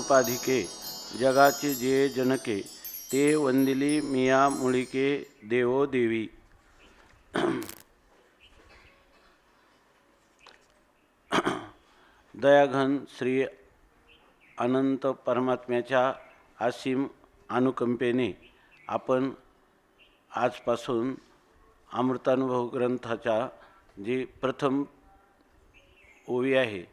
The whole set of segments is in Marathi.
उपाधिके जगाचे जे जनके ते वंदिली मिया मुळिके देवो देवी. दयाघन श्री अनंत परमात्म्याच्या असीम अनुकंपेने आपण आजपासून अमृतानुभव ग्रंथाच्या जी प्रथम ओवी आहे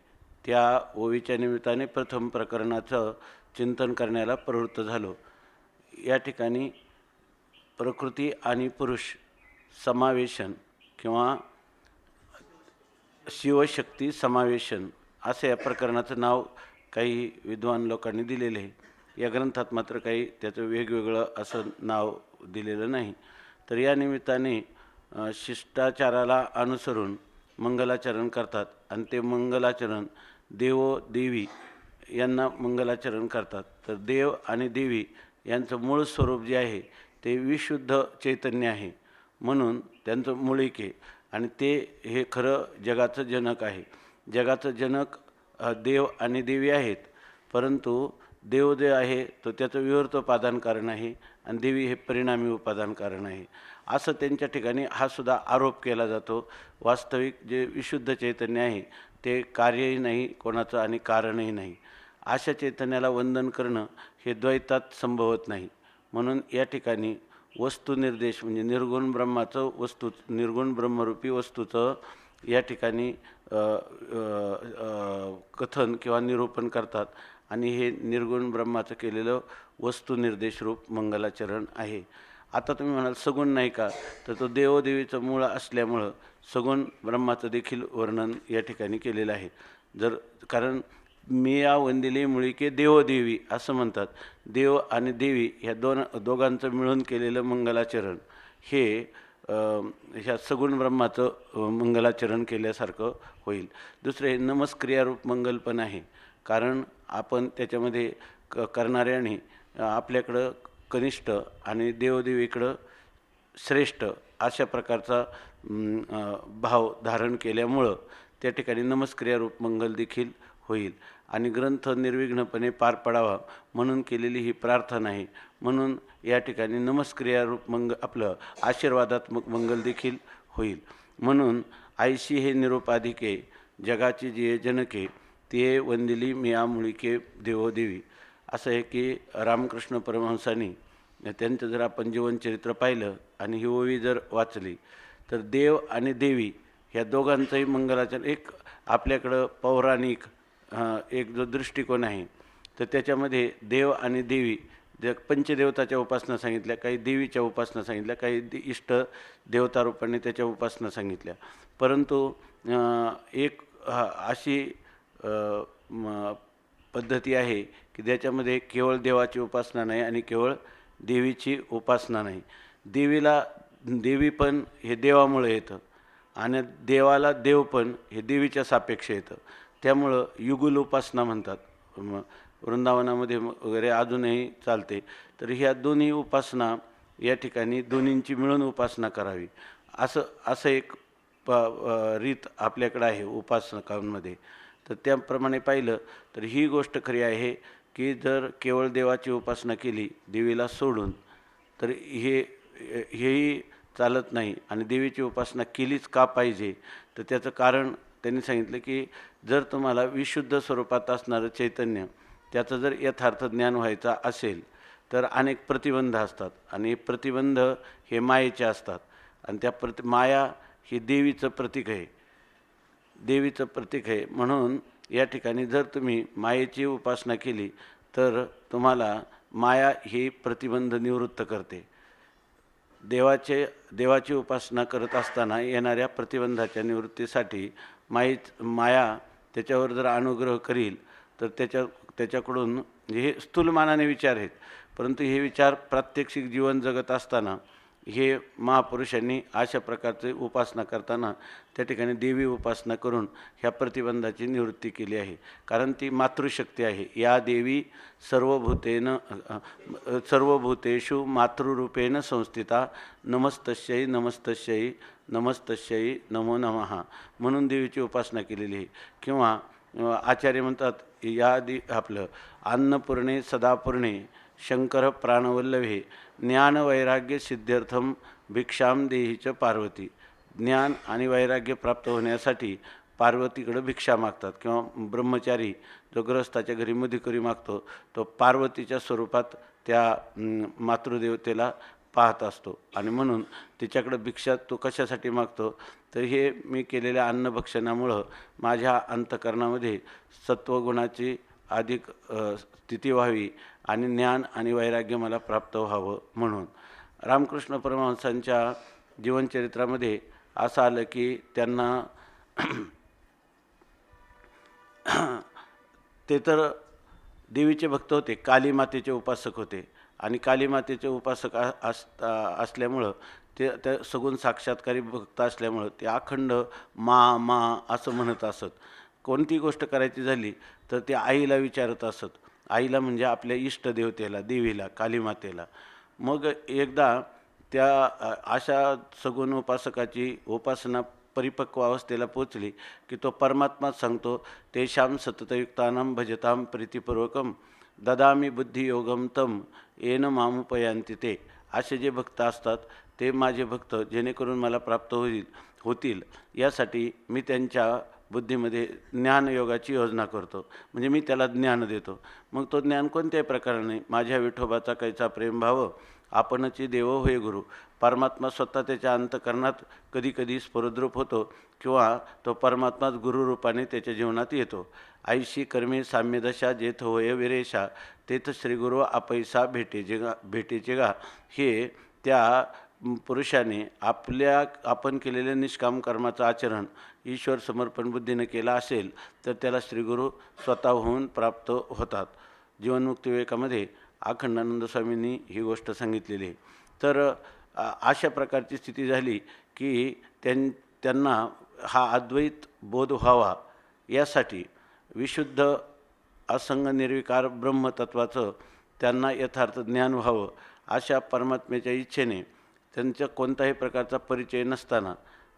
त्या ओवीच्या निमित्ताने प्रथम प्रकरणाचं चिंतन करण्याला प्रवृत्त झालो. या ठिकाणी प्रकृती आणि पुरुष समावेशन किंवा शिवशक्ती समावेशन असं या प्रकरणाचं नाव काही विद्वान लोकांनी दिलेले आहे. या ग्रंथात मात्र काही त्याचं वेगवेगळं असं नाव दिलेलं नाही. तर या निमित्ताने शिष्टाचाराला अनुसरून मंगलाचरण करतात आणि ते मंगलाचरण देवो देवी यांना मंगलाचरण करतात. तर देव आणि देवी यांचं मूळ स्वरूप जे आहे ते विशुद्ध चैतन्य आहे, म्हणून त्यांचं मूळिके आणि ते हे खरं जगाचं जनक आहे. जगाचं जनक देव आणि देवी आहेत, परंतु देव जे आहे तो त्याचं विवर्त उपादान कारण आहे आणि देवी हे परिणामी उपादान कारण आहे, असं त्यांच्या ठिकाणी हा सुद्धा आरोप केला जातो. वास्तविक जे विशुद्ध चैतन्य आहे ते कार्यही नाही कोणाचं आणि कारणही नाही. अशा चैतन्याला वंदन करणं हे द्वैतात संभवत नाही. म्हणून या ठिकाणी वस्तुनिर्देश म्हणजे निर्गुण ब्रह्माचं निर्गुण ब्रह्मरूपी वस्तूचं या ठिकाणी कथन किंवा निरूपण करतात आणि हे निर्गुण ब्रह्माचं केलेलं वस्तुनिर्देश रूप मंगलाचरण आहे. आता तुम्ही म्हणाल सगुण नाही का, तर तो देवदेवीचं मूळ असल्यामुळं सगुण ब्रह्माचं देखील वर्णन या ठिकाणी केलेलं आहे. कारण मिया वंदिली मुळिके देवदेवी असं म्हणतात. देव आणि देवी ह्या दोघांचं मिळून केलेलं मंगलाचरण हे ह्या सगुण ब्रह्माचं मंगलाचरण केल्यासारखं होईल. दुसरे नमस्क्रियारूप मंगल पण आहे, कारण आपण त्याच्यामध्ये करणाऱ्याने आपल्याकडं कनिष्ठ आणि देवदेवीकडं श्रेष्ठ अशा प्रकारचा भाव धारण केल्यामुळं त्या ठिकाणी नमस्क्रियारूप मंगल देखील होईल आणि ग्रंथ निर्विघ्नपणे पार पडावा म्हणून केलेली ही प्रार्थना आहे. म्हणून या ठिकाणी नमस्क्रियारूप आपलं आशीर्वादात्मक मंगल देखील होईल. म्हणून आयशी हे निरुपाधिके जगाची जे जनके ते वंदिली मिया मुळिके देवोदेवी असं आहे की रामकृष्ण परमहंसांनी त्यांचं जर आपण जीवनचरित्र पाहिलं आणि ही ओवी जर वाचली तर देव आणि देवी ह्या दोघांचंही मंगलाचरण एक आपल्याकडं पौराणिक एक जो दृष्टिकोन आहे तर त्याच्यामध्ये देव आणि देवी पंचदेवताच्या उपासना सांगितल्या, काही देवीच्या उपासना सांगितल्या, काही इष्ट देवता रूपाने त्याच्या उपासना सांगितल्या. परंतु एक अशी पद्धती आहे की ज्याच्यामध्ये केवळ देवाची उपासना नाही आणि केवळ देवीची उपासना नाही. देवी पण हे देवामुळे येतं आणि देवाला देव पण हे देवीच्या सापेक्ष येतं. त्यामुळं युगुल उपासना म्हणतात. वृंदावनामध्ये वगैरे अजूनही चालते. तर ह्या दोन्ही उपासना या ठिकाणी दोन्हींची मिळून उपासना करावी असं एक रीत आपल्याकडं आहे उपासकांमध्ये. तर त्याप्रमाणे पाहिलं तर ही गोष्ट खरी आहे की जर केवळ देवाची उपासना केली देवीला सोडून तर हेही चालत नाही आणि देवीची उपासना केलीच का पाहिजे, तर त्याचं कारण त्यांनी सांगितलं की जर तुम्हाला विशुद्ध स्वरूपात असणारं चैतन्य त्याचं जर यथार्थ ज्ञान व्हायचं असेल तर अनेक प्रतिबंध असतात आणि प्रतिबंध हे मायेचे असतात आणि त्या माया ही देवीचं प्रतीक आहे, देवीचं प्रतीक आहे. म्हणून या ठिकाणी जर तुम्ही मायेची उपासना केली तर तुम्हाला माया ही प्रतिबंध निवृत्त करते. देवाची उपासना करत असताना येणाऱ्या प्रतिबंधाच्या निवृत्तीसाठी माया त्याच्यावर जर अनुग्रह करील तर त्याच्याकडून हे स्थूलमानाने विचार आहेत, परंतु हे विचार प्रात्यक्षिक जीवन जगत असताना हे महापुरुषांनी अशा प्रकारचे उपासना करताना त्या ठिकाणी देवी उपासना करून ह्या प्रतिबंधाची निवृत्ती केली आहे. कारण ती मातृशक्ती आहे. या देवी सर्वभूतेषु मातृरूपेण संस्थिता नमस्तस्यै नमस्तस्यै नमस्तस्यै नमो नमः म्हणून देवीची उपासना केलेली आहे. किंवा आचार्य म्हणतात या आपलं अन्नपूर्णे सदापूर्णे शंकर प्राणवल्लभे ज्ञान वैराग्य सिद्ध्यर्थम भिक्षाम देहीच पार्वती. ज्ञान आणि वैराग्य प्राप्त होण्यासाठी पार्वतीकडे भिक्षा मागतात किंवा ब्रह्मचारी जो ग्रहस्थाच्या घरी मधुकरी मागतो तो पार्वतीच्या स्वरूपात त्या मातृदेवतेला पाहत असतो आणि म्हणून तिच्याकडे भिक्षा तो कशासाठी मागतो तर हे मी केलेल्या अन्नभक्षणामुळं माझ्या अंतःकरणामध्ये सत्वगुणाची अधिक स्थिती व्हावी आणि ज्ञान आणि वैराग्य मला प्राप्त व्हावं म्हणून. रामकृष्ण परमहंसांच्या जीवनचरित्रामध्ये असं आलं की त्यांना ते तर देवीचे भक्त होते, काली मातेचे उपासक होते आणि काली मातेचे उपासक असल्यामुळं ते सगुण साक्षात्कारी भक्त असल्यामुळं ते अखंड मा असं म्हणत असत. कोणती गोष्ट करायची झाली तर ते आईला विचारत असत, आईला म्हणजे आपल्या इष्टदेवतेला, देवीला, काली मातेला. मग एकदा त्या अशा सगुण उपासकाची उपासना परिपक्व अवस्थेला पोचली की तो परमात्माच सांगतो, तेषां सततयुक्तानां भजतां प्रीतिपूर्वकम ददामी बुद्धियोगम तम येन मामुपयांती ते. असे जे भक्त असतात ते माझे भक्त जेणेकरून मला प्राप्त होतील यासाठी मी त्यांच्या बुद्धीमध्ये ज्ञानयोगाची योजना करतो, म्हणजे मी त्याला ज्ञान देतो. मग तो ज्ञान कोणत्याही प्रकाराने माझ्या विठोबाचा कैचा प्रेमभाव आपणची देव होय गुरु. परमात्मा स्वतः त्याच्या अंतःकरणात कधीकधी स्फुरद्रूप होतो किंवा तो परमात्माच गुरुरूपाने त्याच्या जीवनात येतो. आईशी कर्मे साम्यदशा जेथ होय विरेशा तेथ श्रीगुरु आपैसा भेटेचे गा. हे त्या पुरुषाने आपण केलेले निष्काम कर्माचं आचरण ईश्वर समर्पण बुद्धीने केला असेल तर त्याला श्रीगुरु स्वतःहून प्राप्त होतात. जीवनमुक्ती विवेकामध्ये अखंडानंद स्वामींनी ही गोष्ट सांगितलेली आहे. तर अशा प्रकारची स्थिती झाली की त्यांना हा अद्वैत बोध व्हावा यासाठी विशुद्ध असंग निर्विकार ब्रह्मतत्वाचं त्यांना यथार्थ ज्ञान व्हावं अशा परमात्म्याच्या इच्छेने त्यांच्या कोणत्याही प्रकारचा परिचय नसताना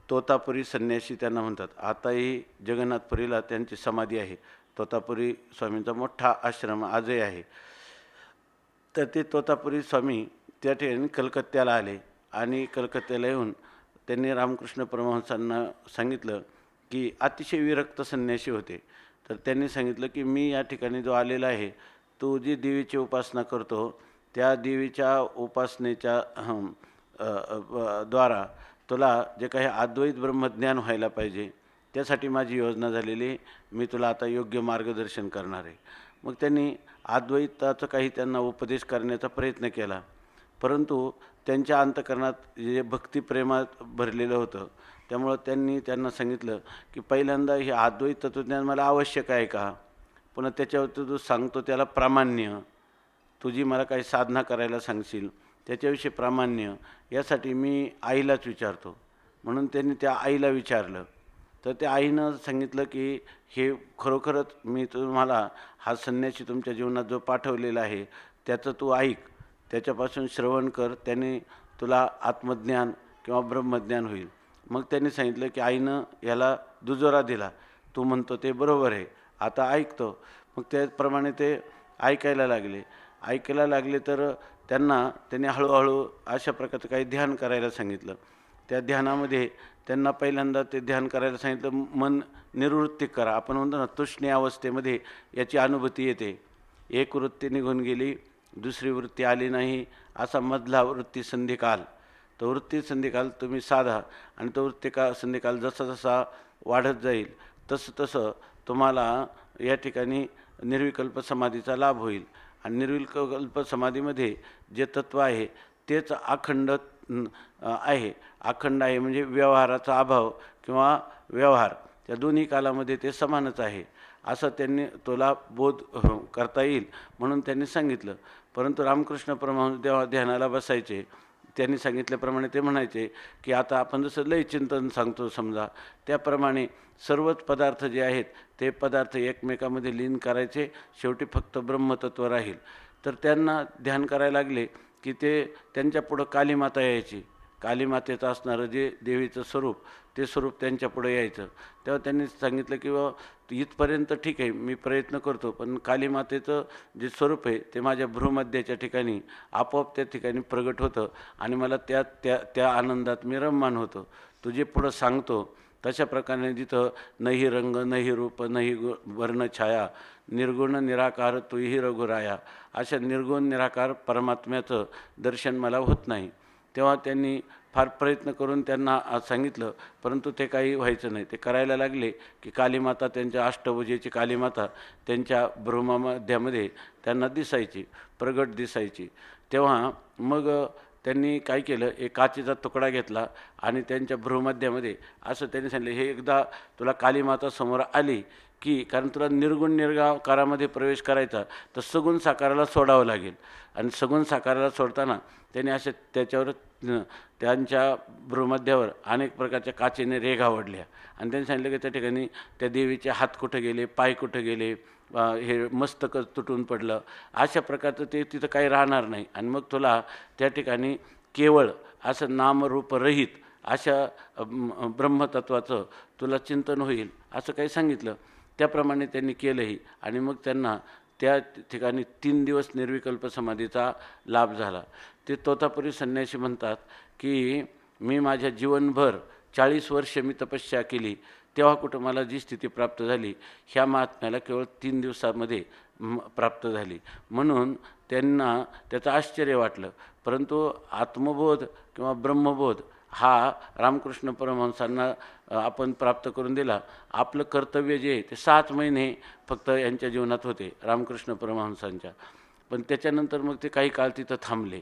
तोतापुरी संन्यासी त्यांना म्हणतात. आताही जगन्नाथपुरीला त्यांची समाधी आहे. तोतापुरी स्वामींचा मोठा आश्रम आजही आहे. तर ते तोतापुरी स्वामी त्या ठिकाणी कलकत्त्याला आले आणि कलकत्त्याला येऊन त्यांनी रामकृष्ण परमहंसांना सांगितलं की अतिशय विरक्त संन्यासी होते. तर त्यांनी सांगितलं की मी या ठिकाणी जो आलेला आहे तो जी देवीची उपासना करतो त्या देवीच्या उपासनेच्या द्वारा तुला जे काही अद्वैत ब्रह्मज्ञान व्हायला पाहिजे त्यासाठी माझी योजना झालेली, मी तुला आता योग्य मार्गदर्शन करणार आहे. मग त्यांनी अद्वैताचं काही त्यांना उपदेश करण्याचा प्रयत्न केला, परंतु त्यांच्या अंतःकरणात जे भक्तिप्रेमात भरलेलं होतं त्यामुळं त्यांना सांगितलं की पहिल्यांदा हे अद्वैत तत्त्वज्ञान मला आवश्यक आहे का, पुन्हा त्याच्यावर तू सांगतो त्याला प्रामाण्य, तुझी मला काही साधना करायला सांगशील त्याच्याविषयी प्रामाण्य, यासाठी मी आईलाच विचारतो. म्हणून त्यांनी त्या आईला विचारलं. तर त्या आईनं सांगितलं की हे खरोखरच मी तुम्हाला हा संन्यासी तुमच्या जीवनात जो पाठवलेला आहे त्याचं तू ऐक, त्याच्यापासून श्रवण कर, त्याने तुला आत्मज्ञान किंवा ब्रह्मज्ञान होईल. मग त्यांनी सांगितलं की आईनं याला दुजोरा दिला, तू म्हणतो ते बरोबर आहे, आता ऐकतो. मग त्याप्रमाणे ते ऐकायला लागले. तर त्यांनी हळूहळू अशा प्रकारचं काही ध्यान करायला सांगितलं. त्या ध्यानामध्ये त्यांना पहिल्यांदा ते ध्यान करायला सांगितलं, मन निर्वृत्ती करा. आपण म्हणतो ना तुष्णी अवस्थेमध्ये याची अनुभूती येते. एक वृत्ती निघून गेली, दुसरी वृत्ती आली नाही, असा मधला वृत्ती संधिकाल. तो वृत्ती संधिकाल तुम्ही साधा आणि तो संधिकाल जसा वाढत जाईल तसं तुम्हाला या ठिकाणी निर्विकल्प समाधीचा लाभ होईल. आणि निर्विकल्प समाधीमध्ये जे तत्व आहे तेच अखंड आहे. अखंड आहे म्हणजे व्यवहाराचा अभाव किंवा व्यवहार, त्या दोन्ही कालामध्ये ते समानच आहे असं त्यांनी तुला बोध करता येईल म्हणून त्यांनी सांगितलं. परंतु रामकृष्ण परमहंस जेव्हा ध्यानाला बसायचे त्यांनी सांगितल्याप्रमाणे ते म्हणायचे की आता आपण जसं लय चिंतन सांगतो समजा, त्याप्रमाणे सर्वच पदार्थ जे आहेत ते पदार्थ एकमेकामध्ये लीन करायचे, शेवटी फक्त ब्रह्मतत्व राहील. तर त्यांना ध्यान करायला लागले की त्यांच्या पुढं कालीमाता यायची. कालीमातेचं असणारं जे देवीचं स्वरूप ते स्वरूप त्यांच्यापुढे यायचं. तेव्हा त्यांनी सांगितलं की इथपर्यंत ठीक आहे, मी प्रयत्न करतो, पण कालीमातेचं जे स्वरूप आहे ते माझ्या भ्रूमध्याच्या ठिकाणी आपोआप त्या ठिकाणी प्रगट होतं आणि मला त्या त्या त्या आनंदात मी रममान होतो. तू जे पुढं सांगतो तशा प्रकारे जिथं नाही रंग नाही रूप नाही वर्णछाया निर्गुण निराकार तूही रघुराया, अशा निर्गुण निराकार परमात्म्याचं दर्शन मला होत नाही. तेव्हा त्यांनी फार प्रयत्न करून त्यांना सांगितलं, परंतु ते काही व्हायचं नाही. ते करायला लागले की कालीमाता, त्यांच्या अष्टभुजेची कालीमाता त्यांच्या भ्रूमध्यामध्ये त्यांना दिसायची, प्रगट दिसायची. तेव्हा मग त्यांनी काय केलं, एक काचेचा तुकडा घेतला आणि त्यांच्या भ्रूमध्यामध्ये असं त्यांनी सांगितलं, हे एकदा तुला कालीमाता समोर आली की, कारण तुला निर्गुण निराकारामध्ये प्रवेश करायचा तर सगुण साकाराला सोडावं लागेल. आणि सगुण साकाराला सोडताना त्यांनी अशा त्याच्यावर त्यांच्या भ्रूमध्यावर अनेक प्रकारच्या काचेने रेघा ओढल्या आणि त्यांनी सांगितलं की त्या ठिकाणी त्या देवीचे हात कुठे गेले, पाय कुठे गेले, हे मस्तक तुटून पडलं, अशा प्रकारचं ते तिथं काही राहणार नाही. आणि मग तुला त्या ठिकाणी केवळ असं नामरूपरहित अशा ब्रह्मतत्वाचं तुला चिंतन होईल, असं काही सांगितलं. त्याप्रमाणे त्यांनी केलंही. आणि मग त्यांना त्या ठिकाणी 3 दिवस निर्विकल्प समाधीचा लाभ झाला. ते तोतापुरी संन्यासी म्हणतात की मी माझ्या जीवनभर 40 वर्ष मी तपस्या केली, तेव्हा कुठं मला जी स्थिती प्राप्त झाली ह्या महात्म्याला केवळ 3 दिवसामध्ये प्राप्त झाली. म्हणून त्यांना त्याचं आश्चर्य वाटलं. परंतु आत्मबोध किंवा ब्रह्मबोध हा रामकृष्ण परमहंसांना आपण प्राप्त करून दिला. आपलं कर्तव्य जे आहे ते 7 महिने फक्त यांच्या जीवनात होते रामकृष्ण परमहंसांच्या. पण त्याच्यानंतर मग ते काही काळ तिथं थांबले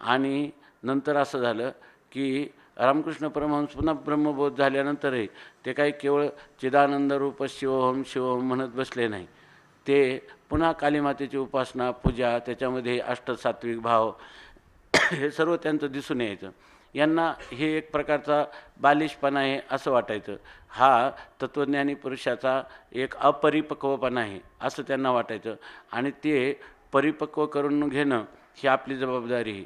आणि नंतर असं झालं की रामकृष्ण परमहंस पुन्हा ब्रह्मबोध झाल्यानंतरही ते काही केवळ चिदानंद रूप शिवोहम शिवोहम म्हणत बसले नाही. ते पुन्हा कालीमातेची उपासना, पूजा, त्याच्यामध्ये अष्टसात्विक भाव हे सर्व त्यांचं दिसून यायचं. यांना हे एक प्रकारचा बालिशपणा आहे असं वाटायचं. हा तत्त्वज्ञानी पुरुषाचा एक अपरिपक्वपणा आहे असं त्यांना वाटायचं आणि ते परिपक्व करून घेणं ही आपली जबाबदारी आहे.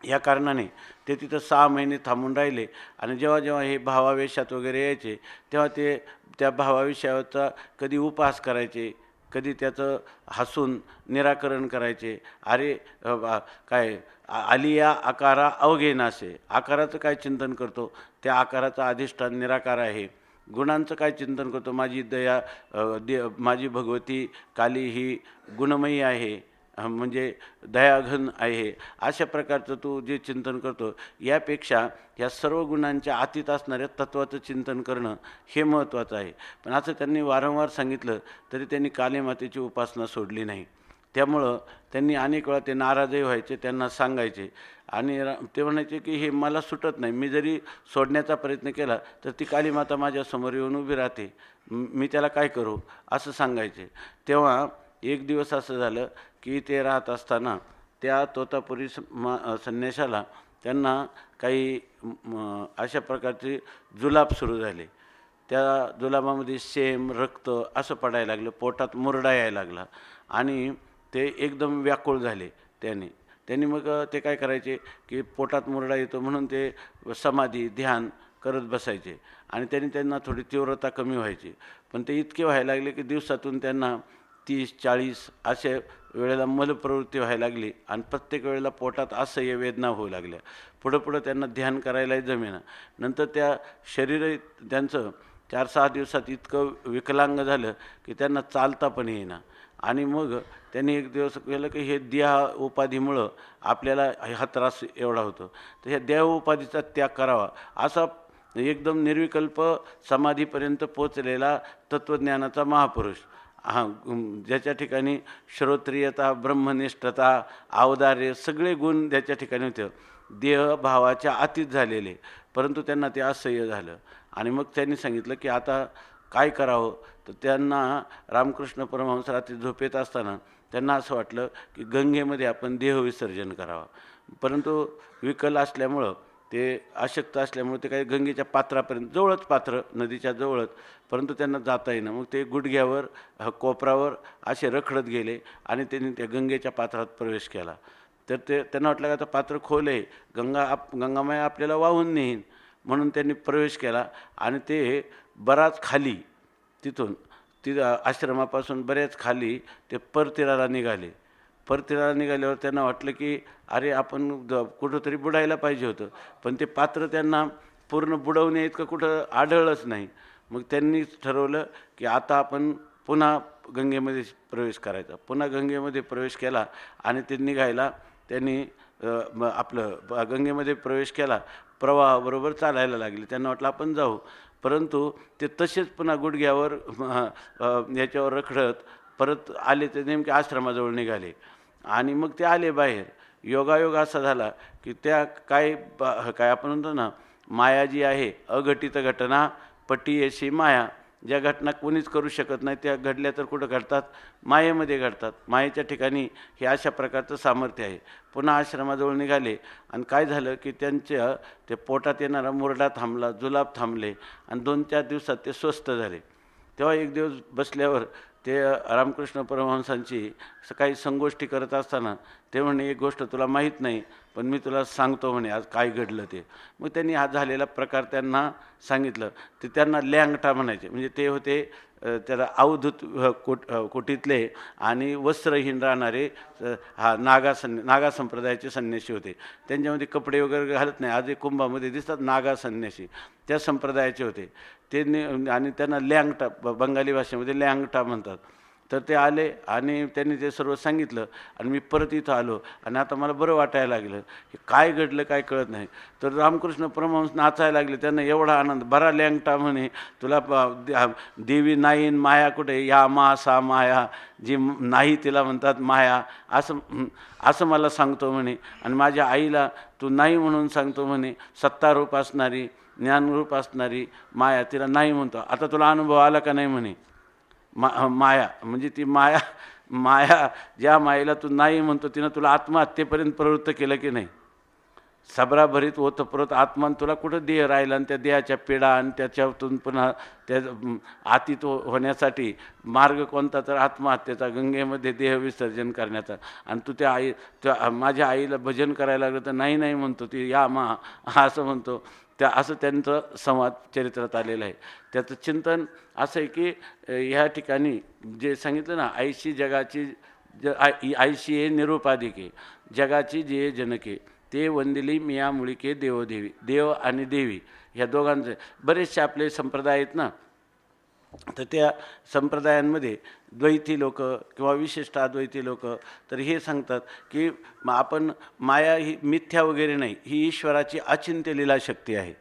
या कारणाने ते तिथं 6 महिने थांबून राहिले आणि जेव्हा जेव्हा हे भावावेशात वगैरे यायचे तेव्हा ते त्या भावाविषयाचा कधी उपास करायचे, कधी त्याचं हसून निराकरण करायचे. अरे काय आलिया आकारा अवघे नासे, आकाराचं काय चिंतन करतो, त्या आकाराचा अधिष्ठान निराकार आहे. गुणांचं काय चिंतन करतो, माझी दया माझी भगवती काली ही गुणमयी आहे, म्हणजे दयाघन आहे. अशा प्रकारचं तू जे चिंतन करतो यापेक्षा ह्या सर्व गुणांच्या अतीत असणाऱ्या तत्त्वाचं चिंतन करणं हे महत्त्वाचं आहे. पण असं त्यांनी वारंवार सांगितलं तरी त्यांनी कालीमातेची उपासना सोडली नाही. त्यामुळं त्यांनी अनेक वेळा ते नाराजही व्हायचे, त्यांना सांगायचे आणि ते म्हणायचे की हे मला सुटत नाही, मी जरी सोडण्याचा प्रयत्न केला तर ती कालीमाता माझ्यासमोर येऊन उभी राहते, मी त्याला काय करू असं सांगायचे. तेव्हा एक दिवस असं झालं की ते राहत असताना त्या तोतापुरी संन्याशाला त्यांना काही अशा प्रकारचे जुलाब सुरू झाले. त्या जुलाबामध्ये शेम रक्त असं पडायला लागलं, पोटात मुरडा यायला लागला आणि ते एकदम व्याकुळ झाले. त्यांनी मग ते काय करायचे की पोटात मुरडा येतो म्हणून ते समाधी ध्यान करत बसायचे आणि त्यांना थोडी तीव्रता कमी व्हायची. पण ते इतके व्हायला लागले की दिवसातून त्यांना 30-40 अशा वेळेला मलप्रवृत्ती व्हायला लागली आणि प्रत्येक वेळेला पोटात असह्य वेदना होऊ लागल्या. पुढं त्यांना ध्यान करायलाही जमेना. नंतर त्या शरीर त्यांचं 4-6 दिवसात इतकं विकलांग झालं की त्यांना चालता पण येईना. आणि मग त्यांनी एक दिवस केलं की हे देह उपाधीमुळं आपल्याला हा त्रास एवढा होतो, तर ह्या देह उपाधीचा त्याग करावा. असा एकदम निर्विकल्प समाधीपर्यंत पोचलेला तत्त्वज्ञानाचा महापुरुष, ज्याच्या ठिकाणी श्रोत्रियता, ब्रह्मनिष्ठता, औदार्य सगळे गुण ज्याच्या ठिकाणी होते, देहभावाच्या अतीत झालेले, परंतु त्यांना ते असह्य झालं. आणि मग त्यांनी सांगितलं की आता काय करावं. तर त्यांना रामकृष्ण परमहंस रात्री झोपेत असताना त्यांना असं वाटलं की गंगेमध्ये आपण देहविसर्जन करावं. परंतु विकल असल्यामुळं, ते अशक्त असल्यामुळे ते काही गंगेच्या पात्रापर्यंत, जवळच पात्र, नदीच्या जवळच, परंतु त्यांना जाता येईना. मग ते गुडघ्यावर कोपरावर असे रखडत गेले आणि त्यांनी त्या गंगेच्या पात्रात प्रवेश केला. तर त्यांना वाटलं का आता पात्र खोल आहे, गंगामाया आपल्याला वाहून नेईन, म्हणून त्यांनी प्रवेश केला आणि ते बराच खाली तिथून आश्रमापासून बऱ्याच खाली ते परतीराला निघाले. परतीराला निघाल्यावर त्यांना वाटलं की अरे आपण कुठंतरी बुडायला पाहिजे होतं, पण ते पात्र त्यांना पूर्ण बुडवणे इतकं कुठं आढळलंच नाही. मग त्यांनी ठरवलं की आता आपण पुन्हा गंगेमध्ये प्रवेश करायचा. पुन्हा गंगेमध्ये प्रवेश केला आणि ते निघायला त्यांनी आपलं गंगेमध्ये प्रवेश केला. प्रवाहाबरोबर चालायला लागले. त्यांना वाटलं आपण जाऊ, परंतु ते तसेच पुन्हा गुडघ्यावर याच्यावर रखडत परत आले. ते नेमके आश्रमाजवळ निघाले आणि मग ते आले बाहेर. योगायोग असा झाला की त्या काय आपण म्हणतो ना, माया जी आहे, अघटित घटना पटीयशी माया. ज्या घटना कोणीच करू शकत नाही त्या घडल्या तर कुठं घडतात? मायेमध्ये घडतात. मायेच्या ठिकाणी हे अशा प्रकारचं सामर्थ्य आहे. पुन्हा आश्रमाजवळ निघाले आणि काय झालं की त्यांच्या ते पोटात येणारा मुरडा थांबला, जुलाब थांबले आणि 2-4 दिवसात ते स्वस्थ झाले. तेव्हा एक दिवस बसल्यावर ते रामकृष्ण परमहंसांची काही संगोष्ठी करत असताना ते म्हणे, एक गोष्ट तुला माहीत नाही पण मी तुला सांगतो म्हणे आज काय घडलं ते. मग त्यांनी हा झालेला प्रकार त्यांना सांगितलं. ते त्यांना लँगटा म्हणायचे. म्हणजे ते होते त्याला अवधूत कोटीतले आणि वस्त्रहीन राहणारे नागा संप्रदायाचे संन्यासी होते. त्यांच्यामध्ये कपडे वगैरे घालत नाही. आज एक कुंभामध्ये दिसतात नागा संन्यासी, त्या संप्रदायाचे होते ते. आणि त्यांना लँगटा, बंगाली भाषेमध्ये लँगटा म्हणतात. तर ते आले आणि त्यांनी ते सर्व सांगितलं आणि मी परत इथं आलो आणि आता मला बरं वाटायला लागलं. हे काय घडलं काय कळत नाही. तर रामकृष्ण परमहंस नाचायला लागले. त्यांना एवढा आनंद. बरा लँगटा म्हणे, तुला देवी नाही माया कुठे, या मा सा माया, जी नाही तिला म्हणतात माया, असं मला सांगतो म्हणे. आणि माझ्या आईला तू नाही म्हणून सांगतो म्हणे. सत्तारूप असणारी, ज्ञानरूप असणारी माया, तिला नाही म्हणतो. आता तुला अनुभव आला का नाही म्हणे. माया म्हणजे ती माया ज्या मायेला तू नाही म्हणतो तिनं तुला आत्महत्येपर्यंत प्रवृत्त केलं की नाही. सबराभरीत होतं परत आत्मान तुला कुठं देह राहिला आणि त्या देहाच्या पिढा आणि त्याच्यातून पुन्हा त्या आतीत होण्यासाठी मार्ग कोणता तर आत्महत्येचा, गंगेमध्ये देह विसर्जन करण्याचा. आणि तू त्या माझ्या आईला भजन करायला लागलं तर नाही नाही म्हणतो ती, या मा असं म्हणतो. असं त्यांचं संवाद चरित्रात आलेलं आहे. त्याचं चिंतन असं आहे की ह्या ठिकाणी जे सांगितलं ना, आईशी जगाची आईशी हे निरुपाधिके, जगाची जे जनके, ते वंदिली मिया मुळिके देवदेवी. देव आणि देवी ह्या दोघांचे बरेचसे आपले संप्रदाय आहेत ना. तर त्या संप्रदायांमध्ये द्वैती लोक किंवा विशिष्ट अद्वैती लोक तर हे सांगतात की आपण माया ही मिथ्या वगैरे नाही, ही ईश्वराची अचिंत्य लीला शक्ती आहे.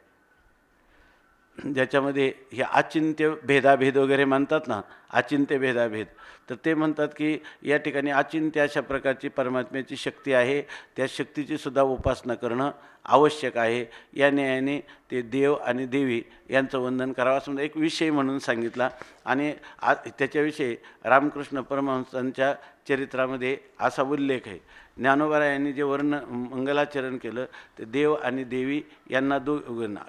ज्याच्यामध्ये हे अचिंत्य भेदाभेद वगैरे म्हणतात ना, अचिंत्य भेदाभेद, तर ते म्हणतात की या ठिकाणी अचिंत्य अशा प्रकारची परमात्म्याची शक्ती आहे. त्या शक्तीची सुद्धा उपासना करणं आवश्यक आहे. या न्यायाने ते देव आणि देवी यांचं वंदन करावं असं एक विषय म्हणून सांगितला. आणि त्याच्याविषयी रामकृष्ण परमहंसांच्या चरित्रामध्ये असा उल्लेख आहे. ज्ञानोबा यांनी जे मंगलाचरण केलं ते देव आणि देवी यांना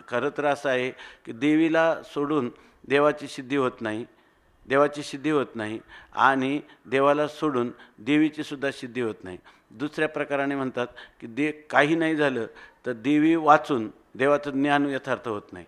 खरं तर असं आहे की देवीला सोडून देवाची सिद्धी होत नाही, देवाची सिद्धी होत नाही आणि देवाला सोडून देवीची सुद्धा सिद्धी होत नाही. दुसऱ्या प्रकाराने म्हणतात की काही नाही झालं तर देवी वाचून देवाचं ज्ञान यथार्थ होत नाही.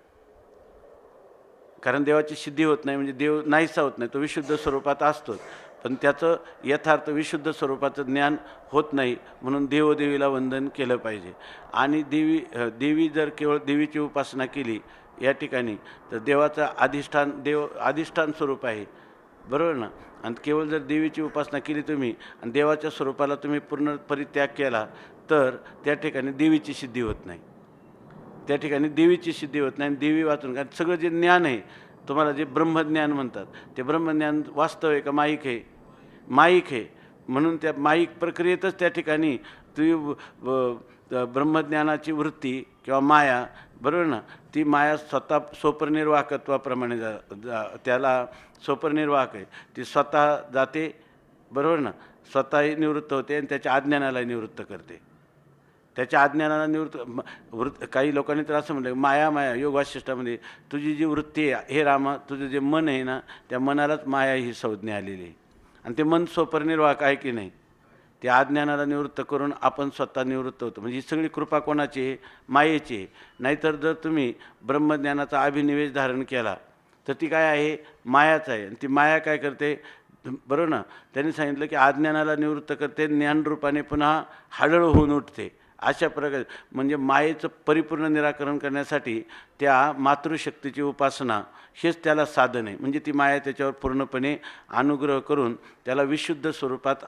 कारण देवाची सिद्धी होत नाही म्हणजे देव नाहीसा होत नाही, तो विशुद्ध स्वरूपात असतोच, पण त्याचं यथार्थ विशुद्ध स्वरूपाचं ज्ञान होत नाही. म्हणून देवदेवीला वंदन केलं पाहिजे. आणि देवी जर केवळ देवीची उपासना केली या ठिकाणी तर देवाचं अधिष्ठान स्वरूप आहे, बरोबर ना. आणि केवळ जर देवीची उपासना केली तुम्ही आणि देवाच्या स्वरूपाला तुम्ही पूर्ण परित्याग केला तर त्या ठिकाणी देवीची सिद्धी होत नाही. त्या ठिकाणी देवीची सिद्धी होत नाही. आणि देवी वाचून कारण सगळं जे ज्ञान आहे तुम्हाला जे ब्रह्मज्ञान म्हणतात ते ब्रह्मज्ञान वास्तव आहे का माईक आहे? माईक आहे. म्हणून त्या माईक प्रक्रियेतच त्या ठिकाणी तुम्ही ब्रह्मज्ञानाची वृत्ती किंवा माया, बरोबर ना, ती माया स्वतः सोपरनिर्वाहकत्वाप्रमाणे त्याला सोपरनिर्वाहक आहे. ती स्वतः जाते, बरोबर ना, स्वतःही निवृत्त होते आणि त्याच्या अज्ञानालाही निवृत्त करते. त्याच्या अज्ञानाला काही लोकांनी तर असं म्हटलं माया योग वासिष्ठामध्ये तुझी जी वृत्ती आहे हे रामा, तुझं जे मन आहे ना त्या मनालाच माया ही संज्ञा आलेली आहे. आणि ते मन स्वपरिनिर्वाहक आहे की नाही, त्या अज्ञानाला निवृत्त करून आपण स्वतः निवृत्त होतो. म्हणजे ही सगळी कृपा कोणाची आहे? मायेची आहे. नाहीतर जर तुम्ही ब्रह्मज्ञानाचा अभिनिवेश धारण केला तर ती काय आहे? मायाच आहे. आणि ती माया काय करते? बरोबर ना? त्यांनी सांगितलं की अज्ञानाला निवृत्त करते, ज्ञानरूपाने पुन्हा हळहळ होऊन उठते. अशा प्रकारे म्हणजे मायेचं परिपूर्ण निराकरण करण्यासाठी त्या मातृशक्तीची उपासना हेच त्याला साधन आहे. म्हणजे ती माया त्याच्यावर पूर्णपणे अनुग्रह करून त्याला विशुद्ध स्वरूपात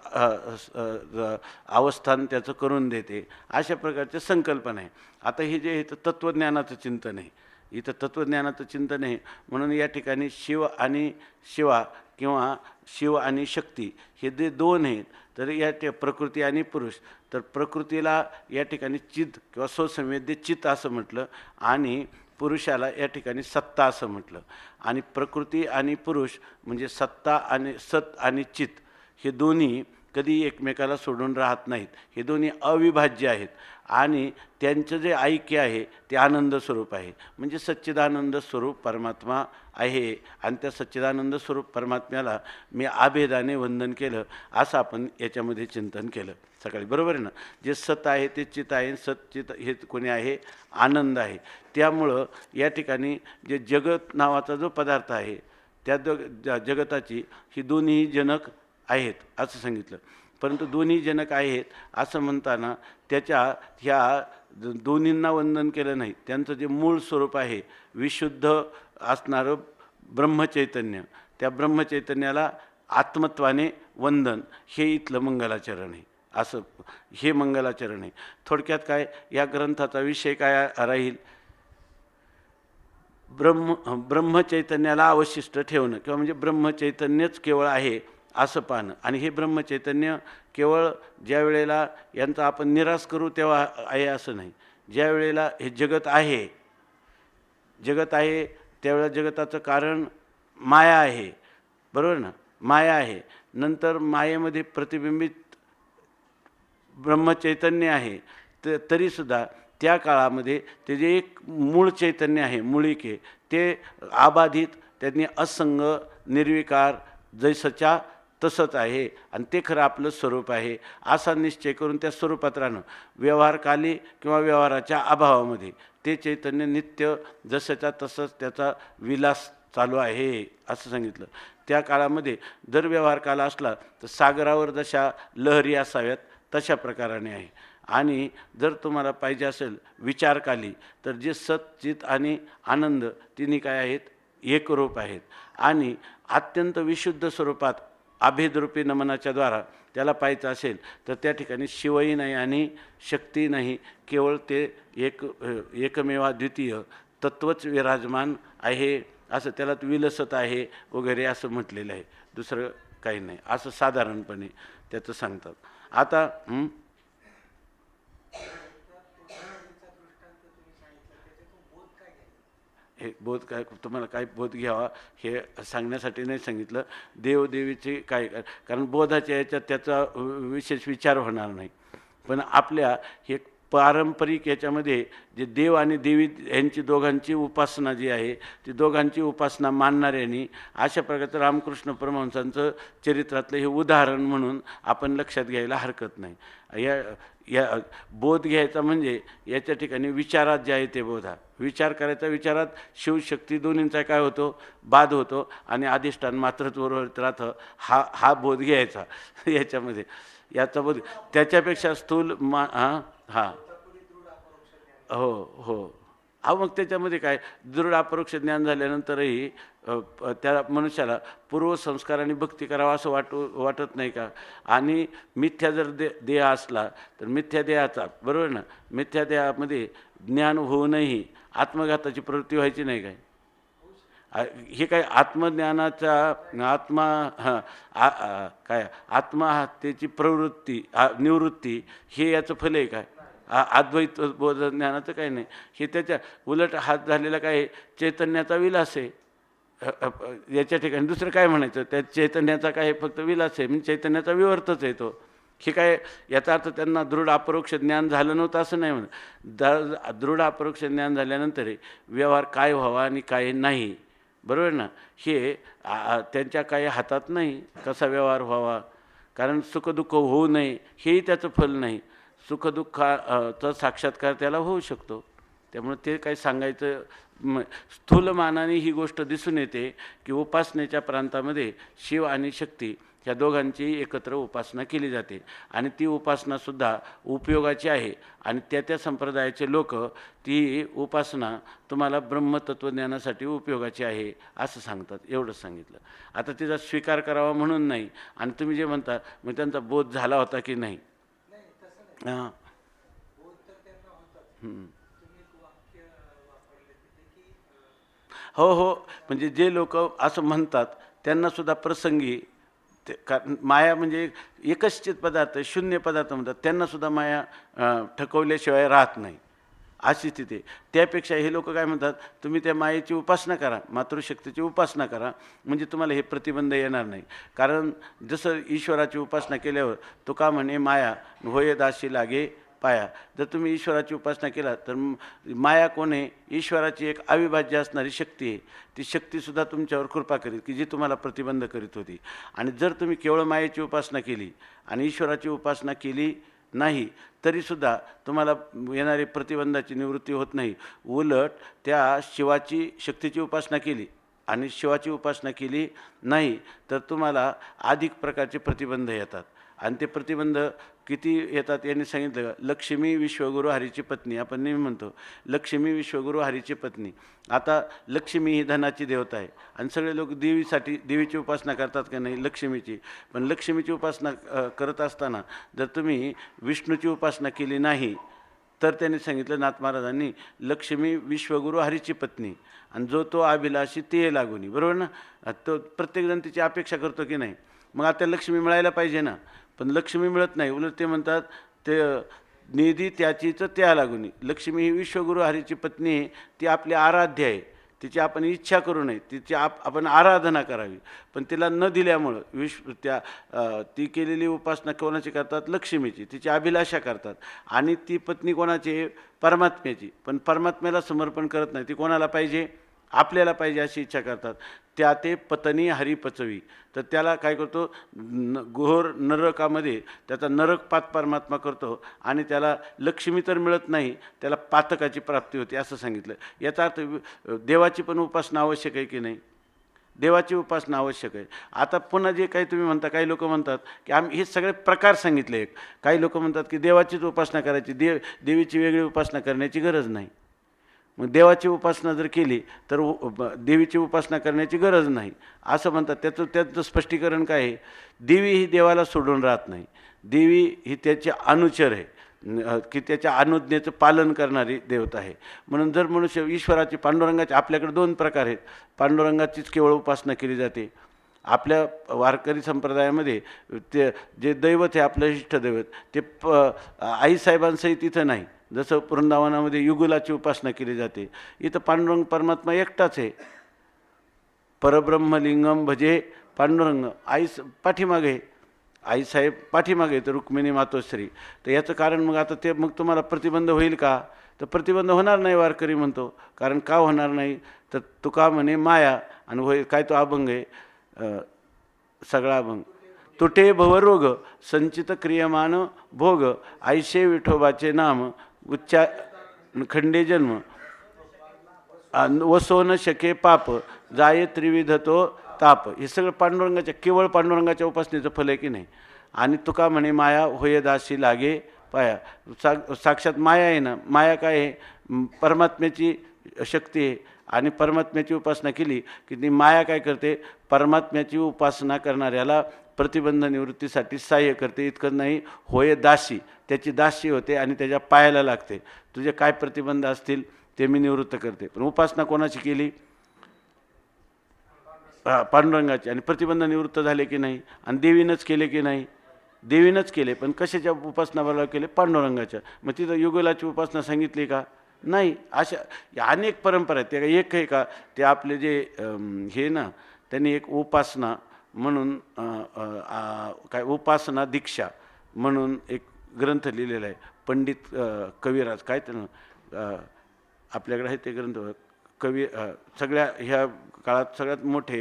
अवस्थान त्याचं करून देते. अशा प्रकारचे संकल्पना आहे. आता हे जे इथं तत्त्वज्ञानाचं चिंतन आहे, इथं तत्त्वज्ञानाचं चिंतन आहे. म्हणून या ठिकाणी शिव आणि शिवा किंवा शिव आणि शक्ती हे जे दोन आहेत, तर या प्रकृती आणि पुरुष. तर प्रकृतीला या ठिकाणी चित किंवा स्वसंवेद्य चित असं म्हटलं आणि पुरुषाला या ठिकाणी सत्ता असं म्हटलं. आणि प्रकृती आणि पुरुष म्हणजे सत्ता आणि सत आणि चित हे दोन्ही कधी एकमेकाला सोडून राहत नाहीत. हे दोन्ही अविभाज्य आहेत आणि त्यांचं जे ऐक्य आहे ते आनंद स्वरूप आहे. म्हणजे सच्चिदानंद स्वरूप परमात्मा आहे आणि त्या सच्चिदानंद स्वरूप परमात्म्याला मी अभेदाने वंदन केलं असं आपण याच्यामध्ये चिंतन केलं सकाळी. बरोबर आहे ना? जे सत आहे ते चित आहे, सच्चित हे कोणी आहे? आनंद आहे. त्यामुळं या ठिकाणी जे जगत नावाचा जो पदार्थ आहे त्या जगताची ही दोन्ही जनक आहेत असं सांगितलं. परंतु दोन्ही जनक आहेत असं म्हणताना त्याच्या ह्या दोन्हींना वंदन केलं नाही. त्यांचं जे मूळ स्वरूप आहे विशुद्ध असणारं ब्रह्मचैतन्य, त्या ब्रह्मचैतन्याला आत्मत्वाने वंदन हे इथलं मंगलाचरण आहे. असं हे मंगलाचरण आहे. थोडक्यात काय या ग्रंथाचा विषय काय राहील? ब्रह्मचैतन्याला अवशिष्ट ठेवणं किंवा म्हणजे ब्रह्मचैतन्यच केवळ आहे असं पाहणं. आणि हे ब्रह्मचैतन्य केवळ ज्या वेळेला यांचा आपण निराश करू तेव्हा आहे असं नाही. ज्या वेळेला हे जगत आहे त्यावेळेला जगताचं कारण माया आहे. बरोबर ना? माया आहे. नंतर मायेमध्ये प्रतिबिंबित ब्रह्मचैतन्य आहे. तरीसुद्धा त्या काळामध्ये ते जे एक मूळ चैतन्य आहे, मूळिक आहे, ते अबाधित, त्यांनी असंग निर्विकार जैसच्या तसंच आहे आणि ते खरं आपलं स्वरूप आहे असा निश्चय करून त्या स्वरूपात राहणं. व्यवहारकाली किंवा व्यवहाराच्या अभावामध्ये ते चैतन्य नित्य जसंच्या तसंच त्याचा विलास चालू आहे असं सांगितलं. त्या काळामध्ये जर व्यवहारकाल असला तर सागरावर जशा लहरी असाव्यात तशा प्रकाराने आहे. आणि जर तुम्हाला पाहिजे असेल विचारकाली तर जे सच्चित आणि आनंद तिन्ही काय आहेत? एकरूप आहेत. आणि अत्यंत विशुद्ध स्वरूपात अभेदरूपी नमनाच्या द्वारा त्याला पाहायचं असेल तर त्या ठिकाणी शिवही नाही आणि शक्ती नाही, केवळ ते एकमेवा द्वितीय तत्वच विराजमान आहे. असं त्याला विलसत आहे वगैरे असं म्हटलेलं आहे. दुसरं काही नाही असं साधारणपणे त्याचं सांगतात. आता हे बोध काय तुम्हाला काय बोध घ्यावा हे सांगण्यासाठी नाही सांगितलं. देवदेवीचे काय, कारण बोधाच्या याच्यात त्याचा विशेष विचार होणार नाही. पण आपल्या हे पारंपरिक याच्यामध्ये जे देव आणि देवी यांची दोघांची उपासना जी आहे ती दोघांची उपासना मानणाऱ्यांनी अशा प्रकारचं रामकृष्ण परमहंसांचं चरित्रातलं हे उदाहरण म्हणून आपण लक्षात घ्यायला हरकत नाही. या बोध घ्यायचा म्हणजे याच्या ठिकाणी विचारात जे आहे ते बोधा, विचार करायचा, विचारात शिवशक्ती दोन्हींचा काय होतो? बाध होतो आणि अधिष्ठान मात्रत्ववर राहतं. हा बोध घ्यायचा याच्यामध्ये. याचा बोध त्याच्यापेक्षा स्थूल हो. मग त्याच्यामध्ये काय दृढ अपरोक्ष ज्ञान झाल्यानंतरही त्या मनुष्याला पूर्वसंस्कार आणि भक्ती करावा असं वाटत नाही का? आणि मिथ्या जर देह असला तर मिथ्या देहाचा, बरोबर ना, मिथ्या देहामध्ये ज्ञान होऊनही आत्मघाताची प्रवृत्ती व्हायची नाही काय? हे काय आत्मज्ञानाचा आत्महत्येची प्रवृत्ती निवृत्ती हे याचं फल आहे काय? अद्वैत बोध ज्ञानाचं काही नाही. हे त्याच्या उलट हात झालेला काय चैतन्याचा विलास आहे. याच्या ठिकाणी दुसरं काय म्हणायचं? त्या चैतन्याचा काय फक्त विलास आहे, म्हणजे चैतन्याचा विवर्तच आहे तो. हे काय याचा अर्थ त्यांना दृढ अपरोक्ष ज्ञान झालं नव्हतं असं नाही म्हणत. दृढ अपरोक्ष ज्ञान झाल्यानंतर व्यवहार काय व्हावा आणि काय नाही, बरोबर ना, हे त्यांच्या काही हातात नाही. कसा व्यवहार व्हावा कारण सुखदुःख होऊ नये हेही त्याचं फल नाही. सुखदुःखाचा साक्षात्कार त्याला होऊ शकतो. त्यामुळे ते काही सांगायचं स्थूल मानाने ही गोष्ट दिसून येते की उपासनेच्या प्रांतामध्ये शिव आणि शक्ती ह्या दोघांची एकत्र उपासना केली जाते आणि ती उपासनासुद्धा उपयोगाची आहे. आणि त्या संप्रदायाचे लोक ती उपासना तुम्हाला ब्रह्मतत्त्वज्ञानासाठी उपयोगाची आहे असं सांगतात. एवढंच सांगितलं. आता तिचा स्वीकार करावा म्हणून नाही. आणि तुम्ही जे म्हणता मग त्यांचा बोध झाला होता की नाही? हां. हो हो, म्हणजे जे लोक असं म्हणतात त्यांनासुद्धा प्रसंगी ते माया म्हणजे एकच चित पदार्थ, शून्य पदार्थ म्हणतात, त्यांनासुद्धा माया ठकवल्याशिवाय राहत नाही अशी स्थिती. त्यापेक्षा हे लोक काय म्हणतात, तुम्ही त्या मायेची उपासना करा, मातृशक्तीची उपासना करा, म्हणजे तुम्हाला हे प्रतिबंध येणार नाही. कारण जसं ईश्वराची उपासना केल्यावर तो का म्हणे माया होय दासी लागे पाया. जर तुम्ही ईश्वराची उपासना केला तर माया कोण आहे? ईश्वराची एक अविभाज्य असणारी शक्ती आहे. ती शक्तीसुद्धा तुमच्यावर कृपा करीत की जी तुम्हाला प्रतिबंध करीत होती. आणि जर तुम्ही केवळ मायेची उपासना केली आणि ईश्वराची उपासना केली नाही तरीसुद्धा तुम्हाला येणारी प्रतिबंधाची निवृत्ती होत नाही. उलट त्या शिवाची शक्तीची उपासना केली आणि शिवाची उपासना केली नाही तर तुम्हाला अधिक प्रकारचे प्रतिबंध येतात. आणि ते प्रतिबंध किती येतात यांनी सांगितलं. लक्ष्मी विश्वगुरु हरीची पत्नी, आपण नेहमी म्हणतो लक्ष्मी विश्वगुरु हरीची पत्नी. आता लक्ष्मी ही धनाची देवता आहे आणि सगळे लोक देवीची उपासना करतात का नाही? लक्ष्मीची. पण लक्ष्मीची उपासना करत असताना जर तुम्ही विष्णूची उपासना केली नाही तर त्यांनी सांगितलं नाथ महाराजांनी लक्ष्मी विश्वगुरु हरीची पत्नी आणि जो तो अभिलाषी ते लागुनी. बरोबर ना? तो प्रत्येकजण तिची अपेक्षा करतो की नाही? मग आता लक्ष्मी मिळायला पाहिजे ना, पण लक्ष्मी मिळत नाही. उलट ते म्हणतात ते निधी त्याचीच त्या लागुनी. लक्ष्मी ही विश्वगुरु हरीची पत्नी आहे, ती आपली आराध्य आहे, तिची आपण इच्छा करू नये, तिची आपण आराधना करावी. पण तिला न दिल्यामुळं ती केलेली उपासना कोणाची करतात? लक्ष्मीची. तिची अभिलाषा करतात आणि ती पत्नी कोणाची? परमात्म्याची. पण परमात्म्याला समर्पण करत नाही. ती कोणाला पाहिजे? आपल्याला पाहिजे अशी इच्छा करतात. ते पत्नी हरी पचवी. तर त्याला काय करतो? घोर नरकामध्ये त्याचा नरकपात परमात्मा करतो आणि त्याला लक्ष्मी तर मिळत नाही, त्याला पातकाची प्राप्ती होते असं सांगितलं. याचा अर्थ देवाची पण उपासना आवश्यक आहे की नाही? देवाची उपासना आवश्यक आहे. आता पुन्हा जे काही तुम्ही म्हणता, काही लोक म्हणतात की आम्ही हे सगळे प्रकार सांगितले. एक काही लोक म्हणतात की देवाचीच उपासना करायची, देवीची वेगळी उपासना करण्याची गरज नाही. मग देवाची उपासना जर केली तर देवीची उपासना करण्याची गरज नाही असं म्हणतात. त्याचं स्पष्टीकरण काय आहे? देवी ही देवाला सोडून राहत नाही. देवी ही त्याचे अनुचर आहे की त्याच्या अनुज्ञेचं पालन करणारी देवता आहे. म्हणून जर मनुष्य ईश्वराची, पांडुरंगाची, आपल्याकडे दोन प्रकार आहेत. पांडुरंगाचीच केवळ उपासना केली जाते. आपल्या वारकरी संप्रदायामध्ये ते जे दैवत आहे आपलं इष्टदैवत ते आईसाहेबांसहित इथं नाही. जसं वृंदावनामध्ये युगुलाची उपासना केली जाते, इथं पांडुरंग परमात्मा एकटाच आहे. परब्रह्मलिंगम भजे पांडुरंग. पाठीमागे आईसाहेब पाठीमागे तर रुक्मिणी मातोश्री. तर याचं कारण मग आता मग तुम्हाला प्रतिबंध होईल का? तर प्रतिबंध होणार नाही वारकरी म्हणतो. कारण का होणार नाही? तर तुका म्हणे माया आणि होय काय तो अभंग आहे सगळा अभंग. तुटे भवरोग संचित क्रियमान भोग आईशे विठोबाचे नाम उच्चा खंडे जन्म वसो न शके पाप जाये त्रिविध तो ताप. हे सगळं पांडुरंगाच्या, केवळ पांडुरंगाच्या उपासनेचं फल आहे की नाही? आणि तुका म्हणे माया होय दासी लागे पाया. साक्षात माया आहे ना. माया काय आहे? परमात्म्याची शक्ती आहे आणि परमात्म्याची उपासना केली की ती माया काय करते? परमात्म्याची उपासना करणाऱ्याला प्रतिबंध निवृत्तीसाठी सहाय्य करते. इतकं नाही, होय दासी, त्याची दासी होते आणि त्याच्या पायाला लागते. तुझे काय प्रतिबंध असतील ते मी निवृत्त करते. पण उपासना कोणाची केली? पांडुरंगाची. आणि प्रतिबंध निवृत्त झाले की नाही? आणि देवीनंच केले की नाही? देवीनंच केले. पण कशाच्या उपासना बरोबर केले? पांडुरंगाच्या. मग तिथं युगलाची उपासना सांगितली का? नाही. अशा अनेक परंपरा आहेत. त्या एक आहे का? ते आपले जे हे ना, त्यांनी एक उपासना म्हणून काय उपासना दीक्षा म्हणून एक ग्रंथ लिहिलेला आहे. पंडित कविराज काय त्यानं आपल्याकडे आहे ते ग्रंथ. कवी सगळ्या ह्या काळात सगळ्यात मोठे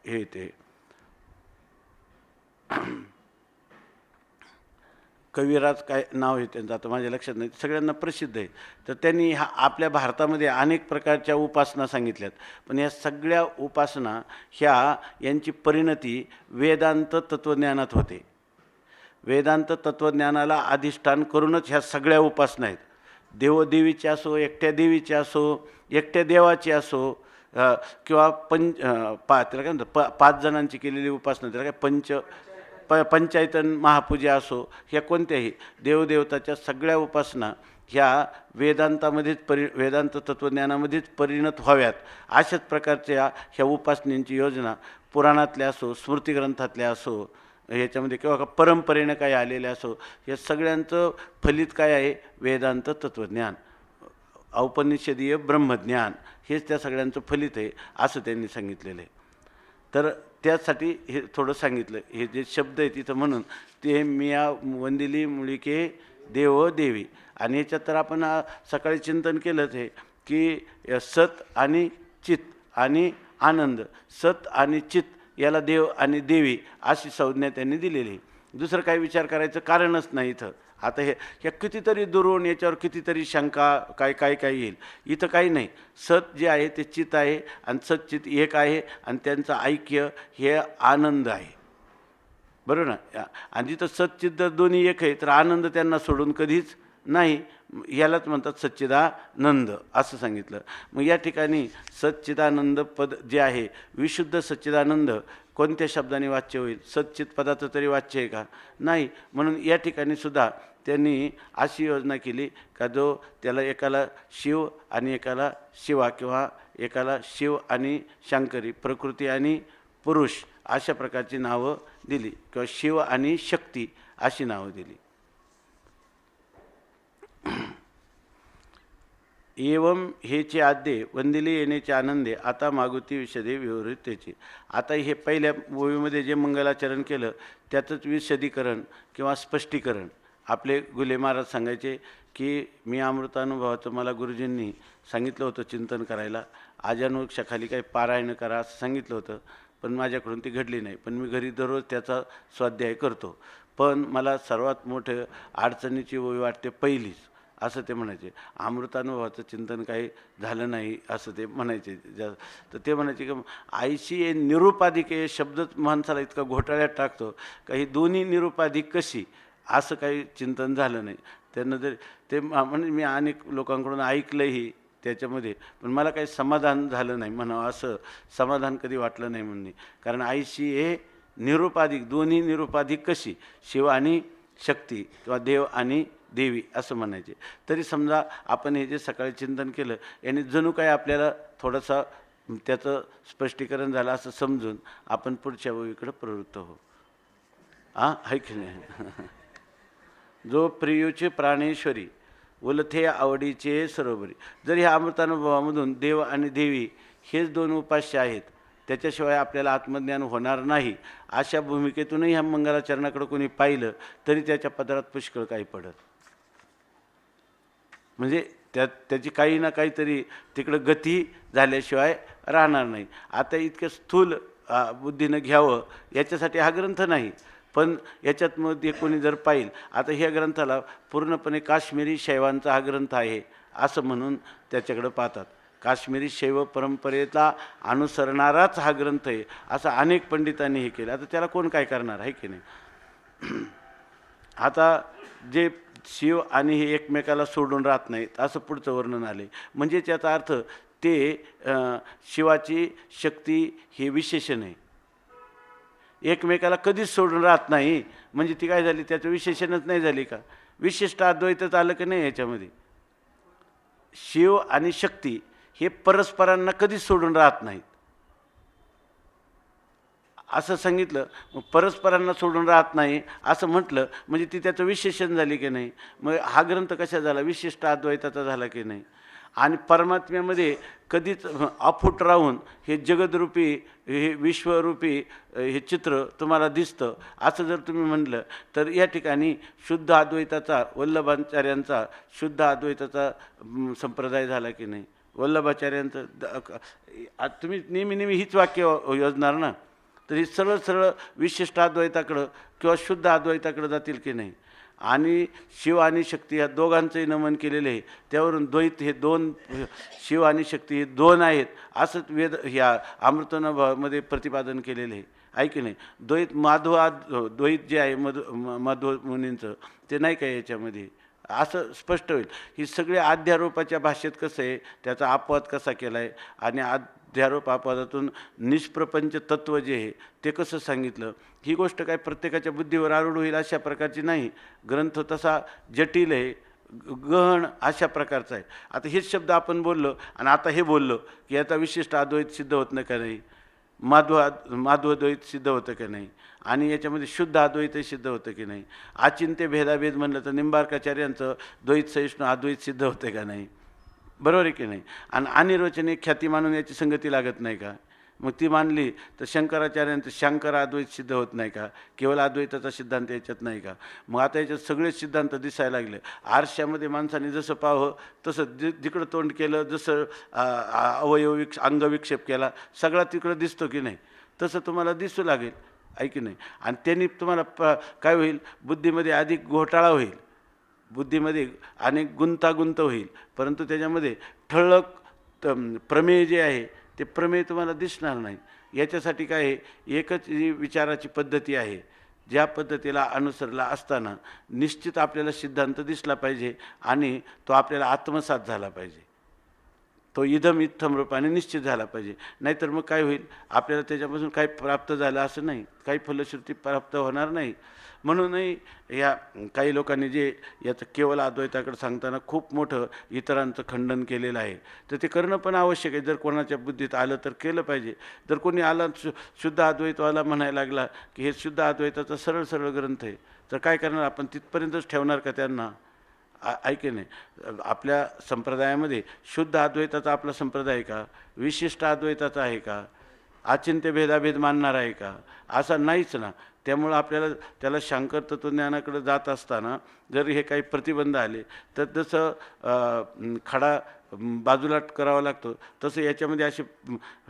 हे ते कविराज काय नाव आहे त्यांचं, आता माझ्या लक्षात नाही, सगळ्यांना प्रसिद्ध आहे. तर त्यांनी आपल्या भारतामध्ये अनेक प्रकारच्या उपासना सांगितल्यात, पण या सगळ्या उपासना यांची परिणती वेदांत तत्त्वज्ञानात होते. वेदांत तत्त्वज्ञानाला अधिष्ठान करूनच ह्या सगळ्या उपासना आहेत. देवदेवीची असो, एकट्या देवीची असो, एकट्या देवाची असो, किंवा त्याला काय म्हणतात 5 जणांची केलेली उपासना, त्याला काय पंचायतन महापूजा असो, ह्या कोणत्याही देवदेवताच्या सगळ्या उपासना ह्या वेदांत तत्त्वज्ञानामध्येच परिणत व्हाव्यात, अशाच प्रकारच्या ह्या उपासनेची योजना पुराणातल्या असो, स्मृतिग्रंथातल्या असो, ह्याच्यामध्ये किंवा परंपरेनं काय आलेल्या असो, या सगळ्यांचं फलित काय आहे? वेदांत तत्त्वज्ञान, औपनिषदीय ब्रह्मज्ञान, हेच त्या सगळ्यांचं फलित आहे असं त्यांनी सांगितलेलं आहे. तर त्यासाठी हे थोडं सांगितलं. हे जे शब्द आहे तिथं म्हणून ते मिया वंदिली मुळिके देव देवी. आणि याच्यात तर आपण सकाळी चिंतन केलंच आहे की सत आणि चित आणि आनंद, सत आणि चित याला देव आणि देवी अशी संज्ञा त्यांनी दिलेली. दुसरं काही विचार करायचं कारणच नाही इथं. आता ह्या कितीतरी दुरून याच्यावर कितीतरी शंका काय येईल. इथं काही नाही. सत जे आहे ते चित आहे आणि सच्चित एक आहे आणि त्यांचं ऐक्य हे आनंद आहे, बरोबर ना. आणि जिथं सच्चित जर दोन्ही एक आहे तर आनंद त्यांना सोडून कधीच नाही. यालाच म्हणतात सच्चिदानंद असं सांगितलं. मग या ठिकाणी सच्चिदानंद पद जे आहे, विशुद्ध सच्चिदानंद कोणत्या शब्दाने वाच्य होईल? सच्चित पदाचं तरी वाच्य आहे का? नाही. म्हणून या ठिकाणी सुद्धा त्यांनी अशी योजना केली का जो त्याला एकाला शिव आणि एकाला शिवा, किंवा एकाला शिव आणि शंकरी, प्रकृती आणि पुरुष अशा प्रकारची नावं दिली, किंवा शिव आणि शक्ती अशी नावं दिली. एवं हेचे आद्ये वंदिले येण्याचे आनंदे आता मागुती विशदे विवृत्तेचे. आता हे पहिल्या ओवीमध्ये जे मंगलाचरण केलं त्याचंच विशदीकरण किंवा स्पष्टीकरण आपले गुले महाराज सांगायचे की मी अमृतानुभवाचं मला गुरुजींनी सांगितलं होतं चिंतन करायला, आजानुक्षाखाली काही पारायण करा असं सांगितलं होतं, पण माझ्याकडून ती घडली नाही. पण मी घरी दररोज त्याचा स्वाध्याय करतो. पण मला सर्वात मोठं अडचणीची ओवी वाटते पहिलीच, असं ते म्हणायचे. अमृतानुभवाचं चिंतन काही झालं नाही असं ते म्हणायचे. तर ते म्हणायचे की आईशी हे निरुपाधिक हे शब्दच माणसाला इतका घोटाळ्यात टाकतो का ही दोन्ही निरुपाधिक कशी, असं काही चिंतन झालं नाही त्यांना. जर ते म्हणजे मी अनेक लोकांकडून ऐकलंही त्याच्यामध्ये, पण मला काही समाधान झालं नाही म्हणावं, असं समाधान कधी वाटलं नाही म्हणणे. कारण आईशी हे निरुपाधिक, दोन्ही निरुपाधिक कशी, शिव आणि शक्ती किंवा देव आणि देवी असं म्हणायचे. तरी समजा आपण हे जे सकाळी चिंतन केलं याने जणू काय आपल्याला थोडंसं त्याचं स्पष्टीकरण झालं असं समजून आपण पुढच्या ओवीकडे प्रवृत्त हो. आहे की नाही? जो प्रियूचे प्राणेश्वरी उलथे आवडीचे सरोवरी. जर ह्या अमृतानुभवामधून देव आणि देवी हेच दोन उपास्य आहेत, त्याच्याशिवाय आपल्याला आत्मज्ञान होणार नाही, अशा भूमिकेतूनही ह्या मंगलाचरणाकडे कोणी पाहिलं तरी त्याच्या पदरात पुष्कळ काही पडत. म्हणजे त्याची काही ना काहीतरी तिकडं गती झाल्याशिवाय राहणार नाही. आता इतकं स्थूल बुद्धीनं घ्यावं याच्यासाठी हा ग्रंथ नाही, पण याच्यात मध्ये कोणी जर पाहिल, आता ह्या ग्रंथाला पूर्णपणे काश्मीरी शैवांचा हा ग्रंथ आहे असं म्हणून त्याच्याकडं पाहतात. काश्मीरी शैव परंपरेला अनुसरणाराच हा ग्रंथ आहे असं अनेक पंडितांनी हे केलं. आता त्याला कोण काय करणार आहे की नाही? आता जे शिव आणि हे एकमेकाला सोडून राहत नाहीत असं पुढचं वर्णन आले. म्हणजे त्याचा अर्थ ते शिवाची शक्ती हे विशेषण आहे, एकमेकाला कधीच सोडून राहत नाही. म्हणजे ती काय झाली, त्याचं विशेषणच नाही झाली का? विशिष्ट अद्वैतच आलं की नाही याच्यामध्ये? शिव आणि शक्ती हे परस्परांना कधीच सोडून राहत नाहीत असं सांगितलं. मग परस्परांना सोडून राहत नाही असं म्हटलं म्हणजे ती त्याचं विशेषण झाली की नाही? मग हा ग्रंथ कशा झाला? विशिष्ट अद्वैताचा झाला की नाही? आणि परमात्म्यामध्ये कधीच अफूट राहून हे जगदरूपी, हे विश्वरूपी हे चित्र तुम्हाला दिसतं असं जर तुम्ही म्हटलं तर या ठिकाणी शुद्ध अद्वैताचा, वल्लभाचार्यांचा शुद्ध अद्वैताचा संप्रदाय झाला की नाही? वल्लभाचार्यांचं तुम्ही नेहमी हीच वाक्य योजणार ना. तर ही सरळ सरळ विशिष्ट अद्वैताकडं किंवा शुद्ध अद्वैताकडं जातील की नाही. आणि शिव आणि शक्ती या दोघांचंही नमन केलेलं आहे. त्यावरून द्वैत हे दोन, शिव आणि शक्ती हे दोन आहेत असंच वेद ह्या अमृतानुभवामध्ये प्रतिपादन केलेलं आहे की नाही. द्वैत जे आहे माधव मुनींचं ते नाही का याच्यामध्ये असं स्पष्ट होईल. ही सगळी अध्यारोपाच्या भाषेत कसं आहे, त्याचा अपवाद कसा केला आहे आणि अध्यारोप अपवादातून निष्प्रपंच तत्त्व जे आहे ते कसं सांगितलं, ही गोष्ट काय प्रत्येकाच्या बुद्धीवर आरूढ होईल अशा प्रकारची नाही. ग्रंथ तसा जटिल आहे, गहन अशा प्रकारचा आहे. आता हेच शब्द आपण बोललो आणि आता हे बोललो की याचा विशिष्ट अद्वैत सिद्ध होत नाही का नाही, माध्वाद्वैत सिद्ध होतं की नाही, आणि याच्यामध्ये शुद्ध अद्वैतही सिद्ध होतं की नाही. अचिंत्य भेदाभेद म्हणलं तर निंबार्काचार्यांचं द्वैत सहिष्णू अद्वैत सिद्ध होते का नाही, बरोबर आहे की नाही. आणि अनिर्वचनीय ख्याती मानून याची संगती लागत नाही का. मग ती मानली तर शंकराचार्यांचं शंकर अद्वैत सिद्ध होत नाही का, केवळ अद्वैताचा सिद्धांत याच्यात नाही का. मग आता याच्यात सगळे सिद्धांत दिसायला लागले. आरशामध्ये माणसाने जसं पाहावं तसं जिकडं तोंड केलं, जसं अंगविक्षेप केला सगळा तिकडं दिसतो की नाही, तसं तुम्हाला दिसू लागेल आहे की नाही. आणि त्यांनी तुम्हाला काय होईल, बुद्धीमध्ये अधिक घोटाळा होईल, बुद्धीमध्ये अनेक गुंतागुंत होईल. परंतु त्याच्यामध्ये ठळक प्रमेय जे आहे ते प्रमेय तुम्हाला दिसणार नाही. याच्यासाठी काय आहे, एकच जी विचाराची पद्धती आहे, ज्या पद्धतीला अनुसरला असताना निश्चित आपल्याला सिद्धांत दिसला पाहिजे आणि तो आपल्याला आत्मसात झाला पाहिजे, तो इथम रूपाने निश्चित झाला पाहिजे. नाहीतर मग काय होईल, आपल्याला त्याच्यापासून काही प्राप्त झालं असं नाही, काही फलश्रुती प्राप्त होणार नाही. म्हणूनही या काही लोकांनी जे याचं केवळ अद्वैताकडे सांगताना खूप मोठं इतरांचं खंडन केलेलं आहे. तर ते करणं पण आवश्यक आहे. जर कोणाच्या बुद्धीत आलं तर केलं पाहिजे. जर कोणी आला शुद्ध अद्वैतवाला म्हणायला लागला की हे शुद्ध अद्वैताचा सरळ सरळ ग्रंथ आहे, तर काय करणार आपण, तिथपर्यंतच ठेवणार का त्यांना, ऐके नाही. आपल्या संप्रदायामध्ये शुद्ध अद्वैताचा आपला संप्रदाय आहे का, विशिष्ट अद्वैताचा आहे का, अचिंत्य भेदाभेद मानणार आहे का, असा नाहीच ना. त्यामुळं आपल्याला त्याला शांकर तत्त्वज्ञानाकडे जात असताना जर हे काही प्रतिबंध आले तर जसं खडा बाजूला करावा लागतो तसं याच्यामध्ये अशी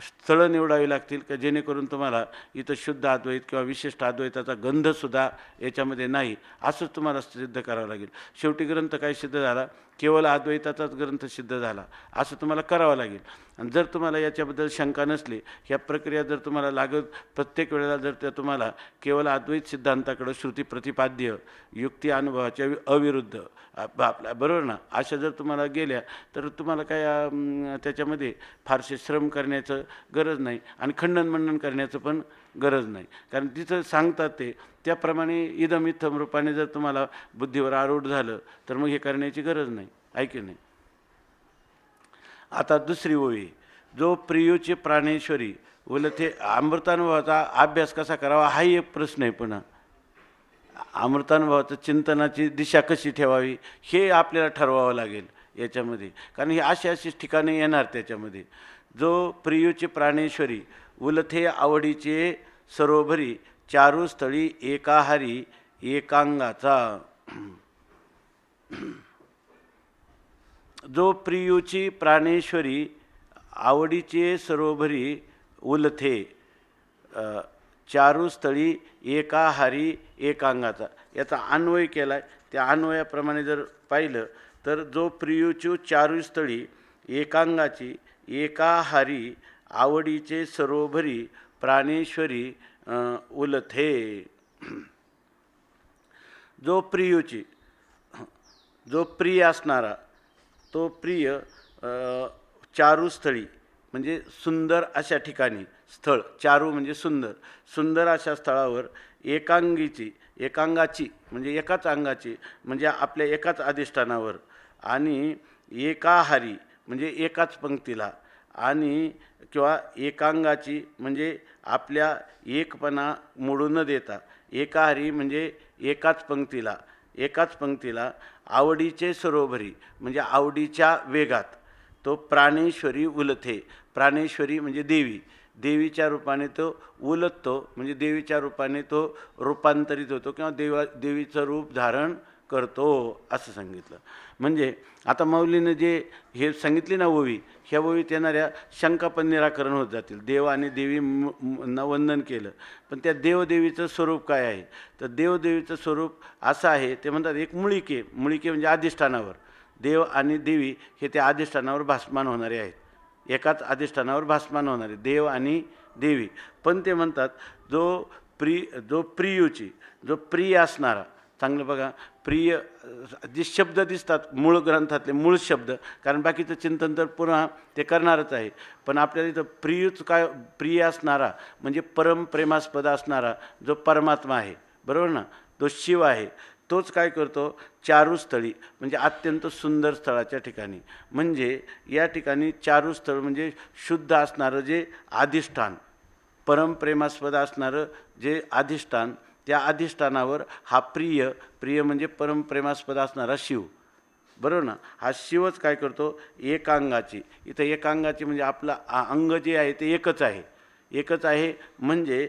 स्थळं निवडावी लागतील का जेणेकरून तुम्हाला इथं शुद्ध अद्वैत किंवा विशिष्ट अद्वैताचा गंधसुद्धा याच्यामध्ये नाही असंच तुम्हाला सिद्ध करावं लागेल. शेवटी ग्रंथ काय सिद्ध झाला, केवळ अद्वैताचाच ग्रंथ सिद्ध झाला असं तुम्हाला करावं लागेल. आणि जर तुम्हाला याच्याबद्दल शंका नसली, ह्या प्रक्रिया जर तुम्हाला लागत प्रत्येक वेळेला जर त्या तुम्हाला केवळ अद्वैत सिद्धांताकडं श्रुती प्रतिपाद्य युक्ती अनुभवाच्या अविरुद्ध आपल्या बरोबर ना, अशा जर तुम्हाला गेल्या तर तुम्हाला काय त्याच्यामध्ये फारसे श्रम करण्याचं गरज नाही आणि खंडन मंडन करण्याचं पण गरज नाही. कारण तिथं सांगतात ते त्याप्रमाणे इथम रूपाने जर तुम्हाला बुद्धीवर आरूढ झालं तर मग हे करण्याची गरज नाही, ऐकी नाही. आता दुसरी ओळी, जो प्रियूची प्राणेश्वरी उलथे अमृतानुभवाचा अभ्यास कसा करावा हाही एक प्रश्न आहे. पुन्हा अमृतानुभवाचं चिंतनाची दिशा कशी ठेवावी हे आपल्याला ठरवावं लागेल याच्यामध्ये. कारण ही अशीच ठिकाणी येणार त्याच्यामध्ये. जो प्रियूची प्राणेश्वरी उलथे आवडीचे सरोभरी चारुस्थळी एकाहारी एकांगाचा. जो प्रियूची प्राणेश्वरी आवडीचे सरोभरी उलथे चारुस्थळी एकाहारी एकांगाचा, याचा अन्वय केला आहे. त्या अन्वयाप्रमाणे जर पाहिलं तर जो प्रियूची चारुस्थळी एकांगाची एकाहारी आवडीचे सरोभरी प्राणेश्वरी उलथे. जो प्रियूची, जो प्रिय असणारा, तो प्रिय चारुस्थळी म्हणजे सुंदर अशा ठिकाणी, स्थळ चारू म्हणजे सुंदर, सुंदर अशा स्थळावर एकांगाची म्हणजे एकाच अंगाची म्हणजे आपल्या एकाच अधिष्ठानावर, आणि एकाहारी म्हणजे एकाच पंक्तीला, आणि किंवा एकांगाची म्हणजे आपल्या एकपणा मोडू न देता, एकाहारी म्हणजे एकाच पंक्तीला आवडीचे सरोभरी म्हणजे आवडीच्या वेगात, तो प्राणेश्वरी उलथे. प्राणेश्वरी म्हणजे देवी, देवीच्या रूपाने तो उलटतो म्हणजे देवीच्या रूपाने तो रूपांतरित होतो किंवा देवीचं रूप धारण करतो असं सांगितलं. म्हणजे आता माऊलीनं जे हे सांगितली ना ओवी, ह्या ओवीत येणाऱ्या शंका पण निराकरण होत जातील. देव आणि देवी ना वंदन केलं, पण त्या देवदेवीचं स्वरूप काय आहे? तर देवदेवीचं स्वरूप असं आहे, ते म्हणतात एक मुळिके. मुळिके म्हणजे अधिष्ठानावर. देव आणि देवी हे त्या अधिष्ठानावर भासमान होणारे आहेत. एकाच अधिष्ठानावर भासमान होणारे देव आणि देवी. पण ते म्हणतात जो प्रियूची, जो प्रिय असणारा, चांगलं बघा, प्रिय जे शब्द दिसतात मूळ ग्रंथातले मूळ शब्द, कारण बाकीचं चिंतन तर पुन्हा ते करणारच आहे, पण आपल्याला इथं प्रियच काय, प्रिय असणारा म्हणजे परम प्रेमास्पद असणारा जो परमात्मा आहे, बरोबर ना, तो शिव आहे. तोच काय करतो, चारुस्थळी म्हणजे अत्यंत सुंदर स्थळाच्या ठिकाणी, म्हणजे या ठिकाणी चारुस्थळ म्हणजे शुद्ध असणारं जे अधिष्ठान, परमप्रेमास्पद असणारं जे अधिष्ठान, त्या अधिष्ठानावर हा प्रिय म्हणजे परमप्रेमास्पद असणारा शिव, बरोबर ना, हा शिवच काय करतो, एकांगाची. इथं एकांगाची म्हणजे आपलं अंग जे आहे ते एकच आहे, म्हणजे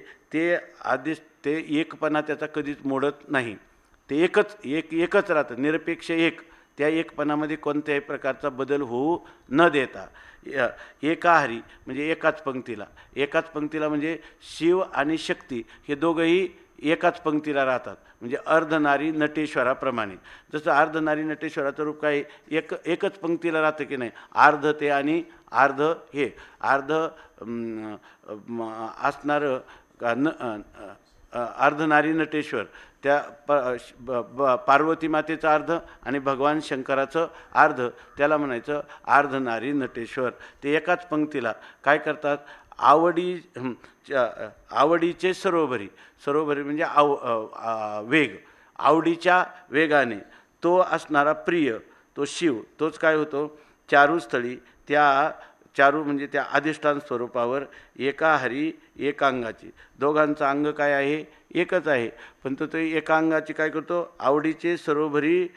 ते एकपणा त्याचा कधीच मोडत नाही. ते एकच राहतं, निरपेक्ष एक. त्या एकपणामध्ये कोणत्याही प्रकारचा बदल होऊ न देता एकाहारी म्हणजे एकाच पंक्तीला म्हणजे शिव आणि शक्ती हे दोघंही एकाच पंक्तीला राहतात. म्हणजे अर्धनारी नटेश्वराप्रमाणे. जसं अर्धनारी नटेश्वराचं रूप काय, एकच पंक्तीला राहतं की नाही, अर्ध ते आणि अर्ध हे, अर्ध असणारं अर्धनारी नटेश्वर, त्या पार्वती मातेचा अर्ध आणि भगवान शंकराचं अर्ध, त्याला म्हणायचं अर्धनारी नटेश्वर. ते एकाच पंक्तीला काय करतात, आवडीचे सरोवरी म्हणजे वेग, आवडीच्या वेगाने तो असणारा प्रिय, तो शिव, तोच काय होतो, चारुस्थळी, त्या चारू म्हणजे त्या अधिष्ठान स्वरूपावर एकाहारी एकांगाची. दोघांचं अंग काय आहे, एकच आहे, पण तो एकांगाची काय करतो, आवडीचे सरोवरी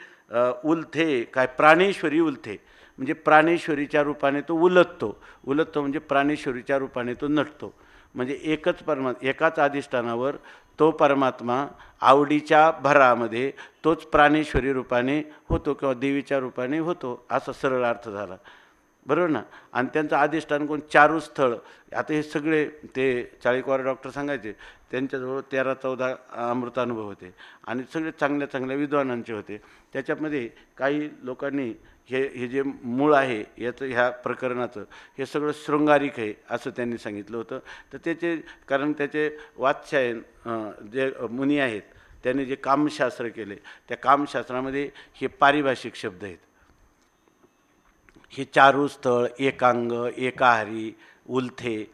उलथे, काय प्राणेश्वरी उलथे, म्हणजे प्राणेश्वरीच्या रूपाने तो उलटतो म्हणजे प्राणेश्वरीच्या रूपाने तो नटतो. म्हणजे एकाच अधिष्ठानावर तो परमात्मा आवडीच्या भरामध्ये तोच प्राणेश्वरी रूपाने होतो किंवा देवीच्या रूपाने होतो, असा सरळ अर्थ झाला, बरोबर ना. आणि त्यांचं अधिष्ठान कोण, चारुस्थळ. आता हे सगळे ते चाळीकवार डॉक्टर सांगायचे, त्यांच्याजवळ 13-14 अमृतानुभव होते आणि सगळे चांगल्या विद्वानांचे होते. त्याच्यामध्ये काही लोकांनी हे जे मूळ आहे ह्या प्रकरणाचं, हे सगळं शृंगारिक आहे असं त्यांनी सांगितलं होतं. तर कारण त्याचे वात्स्यायन जे मुनी आहेत त्यांनी जे कामशास्त्र केले, त्या कामशास्त्रामध्ये हे पारिभाषिक शब्द आहेत. हे चारुस्थळ, एकांग, एकाहारी, उलथे,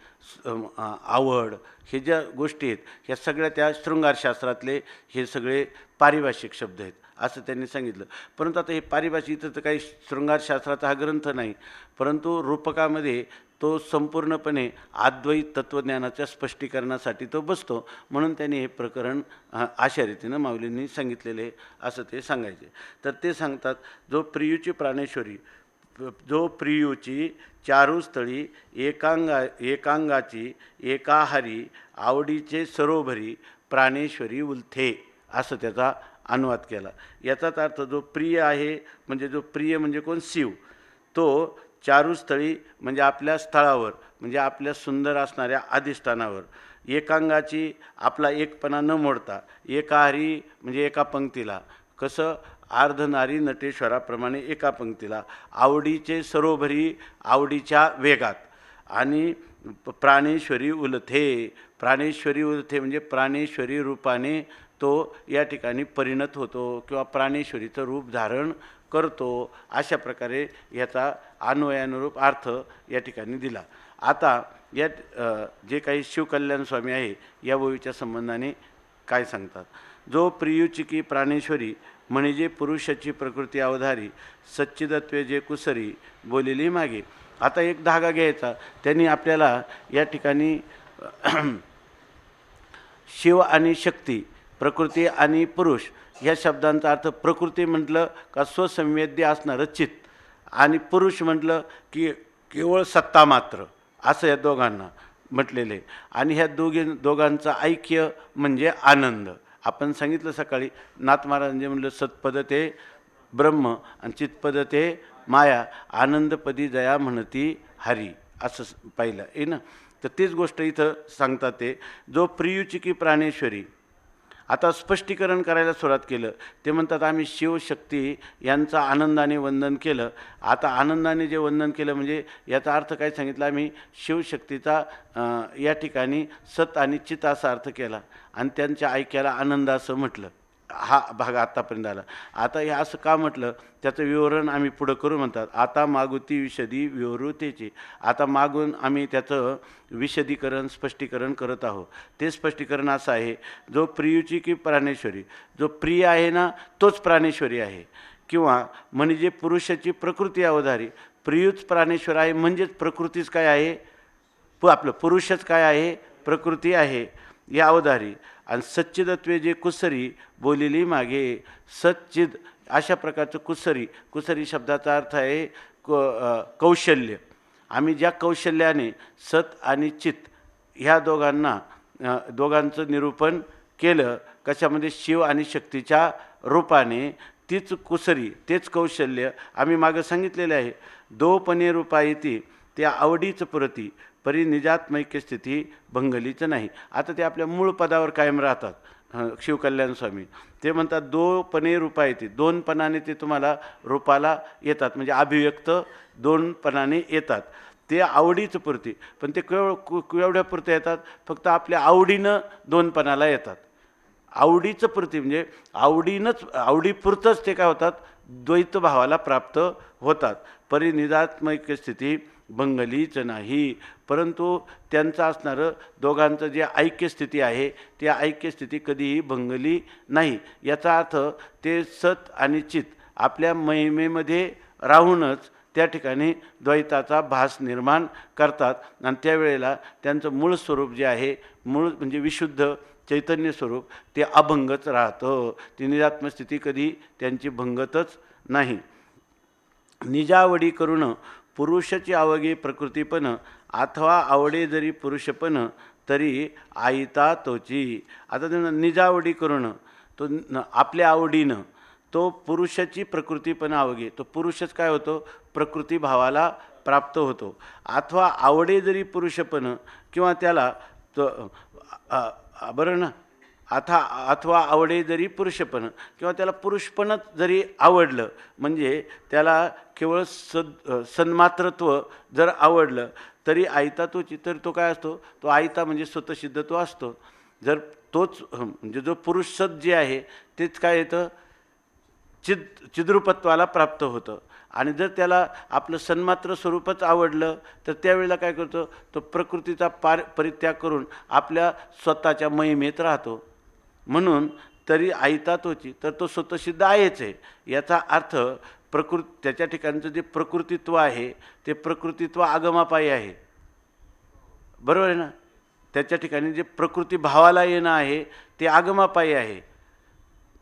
आवड, हे ज्या गोष्टी आहेत ह्या सगळ्या त्या शृंगारशास्त्रातले हे सगळे पारिभाषिक शब्द आहेत असं त्यांनी सांगितलं. परंतु आता हे पारिभाषिक तर काही शृंगारशास्त्राचा हा ग्रंथ नाही, परंतु रूपकामध्ये तो संपूर्णपणे अद्वैत तत्त्वज्ञानाच्या स्पष्टीकरणासाठी तो बसतो, म्हणून त्यांनी हे प्रकरण अशा रीतीनं माऊलींनी सांगितलेले असं ते सांगायचे. तर ते सांगतात, जो प्रियूची चारुस्थळी एकांगाची एकाहारी आवडीचे सरोवरी प्राणेश्वरी उलथे, असं त्याचा अनुवाद केला. याचाच अर्थ जो प्रिय आहे म्हणजे कोण, शिव, तो चारुस्थळी म्हणजे आपल्या स्थळावर, म्हणजे आपल्या सुंदर असणाऱ्या अधिष्ठानावर, एकांगाची आपला एकपणा न मोडता, एकाहारी म्हणजे एका पंक्तीला, कसं अर्धनारी नटेश्वराप्रमाणे एका पंक्तीला, आवडीचे सरोवरी आवडीच्या वेगात, आणि प्राणेश्वरी उलथे म्हणजे प्राणेश्वरी रूपाने तो या ठिकाणी परिणत होतो किंवा प्राणेश्वरीचं रूप धारण करतो. अशा प्रकारे याचा अन्वयानुरूप अर्थ या ठिकाणी दिला. आता यात जे काही शिवकल्याण स्वामी आहे या ओवीच्या संबंधाने काय सांगतात, जो प्रियुचिकी प्राणेश्वरी म्हणजे पुरुषाची प्रकृती अवधारी, सच्चिदत्वे जे कुसरी बोलिली मागे. आता एक धागा घ्यायचा, त्यांनी आपल्याला या ठिकाणी शिव आणि शक्ती, प्रकृती आणि पुरुष ह्या शब्दांचा अर्थ, प्रकृती म्हटलं का स्वसंवेद्य असणारं चित्त, आणि पुरुष म्हटलं की केवळ सत्ता मात्र, असं या दोघांना म्हटलेले. आणि ह्या दोघांचं ऐक्य म्हणजे आनंद, आपण सांगितलं सकाळी नाथ महाराजांनी म्हणलं सत्पद ते ब्रह्म आणि चितपद ते माया, आनंदपदी जया म्हणती हरी, असं पाहिलं आहे ना. तर तीच गोष्ट इथं सांगतात ते जो प्रियुचिकी प्राणेश्वरी. आता स्पष्टीकरण करायला सुरुवात केलं. ते म्हणतात आम्ही शिवशक्ती यांचं आनंदाने वंदन केलं. आता आनंदाने जे वंदन केलं म्हणजे याचा अर्थ काय सांगितलं, आम्ही शिवशक्तीचा या ठिकाणी सत आणि चित असा अर्थ केला आणि त्यांच्या ऐक्याला आनंद असं म्हटलं. हा भाग आत्तापर्यंत आला. आता हे असं का म्हटलं त्याचं विवरण आम्ही पुढं करू म्हणतात. आता मागुती विशदी विवृतेची. आता मागून आम्ही त्याचं विशदीकरण स्पष्टीकरण करत आहोत. ते स्पष्टीकरण असं आहे, जो प्रियुची की प्राणेश्वरी, जो प्रिय आहे ना तोच प्राणेश्वरी आहे. किंवा म्हणजे पुरुषाची प्रकृती अवधारी, प्रियूच प्राणेश्वर आहे. म्हणजेच प्रकृतीच काय आहे, आपलं पुरुषच काय आहे, प्रकृती आहे या अवधारी. आणि सच्चिदत्वे जे कुसरी बोलिली मागे, सच्चिद अशा प्रकारचं कुसरी. कुसरी शब्दाचा अर्थ आहे कौशल्य. आम्ही ज्या कौशल्याने सत आणि चित ह्या दोघांचं निरूपण केलं, कशामध्ये शिव आणि शक्तीच्या रूपाने, तीच कुसरी तेच कौशल्य आम्ही मागं सांगितलेले आहे. दोपणे रूपा येते त्या आवडीच पुरती, परी निजात्मैक्य स्थिती भंगलीचं नाही. आता ते आपल्या मूळ पदावर कायम राहतात. शिवकल्याण स्वामी ते म्हणतात दोपणे रूपा येते, दोनपणाने ते तुम्हाला रूपाला येतात, म्हणजे अभिव्यक्त दोनपणाने येतात. ते आवडीचं पुरती, पण ते केवढ्या पुरते येतात, फक्त आपल्या आवडीनं दोनपणाला येतात. आवडीचं पुरती म्हणजे आवडीपुरतंच ते काय होतात, द्वैत भावाला प्राप्त होतात. परिनिदात्मक स्थिती भंगलीच नाही, परंतु त्यांचं असणारं दोघांचं जे ऐक्यस्थिती आहे त्या ऐक्यस्थिती कधीही भंगली नाही. याचा अर्थ ते सत आणि चित आपल्या महिमेमध्ये राहूनच त्या ठिकाणी द्वैताचा भास निर्माण करतात. आणि त्यावेळेला त्यांचं मूळ स्वरूप जे आहे, मूळ म्हणजे विशुद्ध चैतन्य स्वरूप, ते अभंगच राहतं. ती निजात्मस्थिती कधी त्यांची भंगतच नाही. निजावडी करून पुरुषाची अवघे प्रकृतीपण, अथवा आवडे जरी पुरुषपण तरी आईता तोची. आता त्यांना निजावडी करून तो आपल्या आवडीनं तो पुरुषाची प्रकृतीपण अवघे, तो पुरुषच काय होतो, प्रकृती भावाला प्राप्त होतो. अथवा आवडे जरी पुरुषपण, किंवा त्याला तो बरं ना, अथवा आवडे जरी पुरुषपण, किंवा त्याला पुरुषपणच जरी आवडलं, म्हणजे त्याला केवळ सन्मात्रत्व जर आवडलं तरी आयता तोची. तर तो काय असतो, तो आयता म्हणजे स्वतःसिद्धत्व असतो. जर तोच म्हणजे जो पुरुष सद जे आहे तेच काय येतं, चिद्रूपत्वाला प्राप्त होतं. आणि जर त्याला आपलं सन्मात्र स्वरूपच आवडलं तर त्यावेळेला काय करतो, तो प्रकृतीचा परित्याग करून आपल्या स्वतःच्या महिमेत राहतो. म्हणून तरी आयता तोची, तर तो स्वतःसिद्ध आहेच आहे. याचा अर्थ त्याच्या ठिकाणचं जे प्रकृतित्व आहे ते प्रकृतित्व आगमापायी आहे, बरोबर आहे ना. त्याच्या ठिकाणी जे प्रकृती भावाला येणं आहे ते आगमापायी आहे.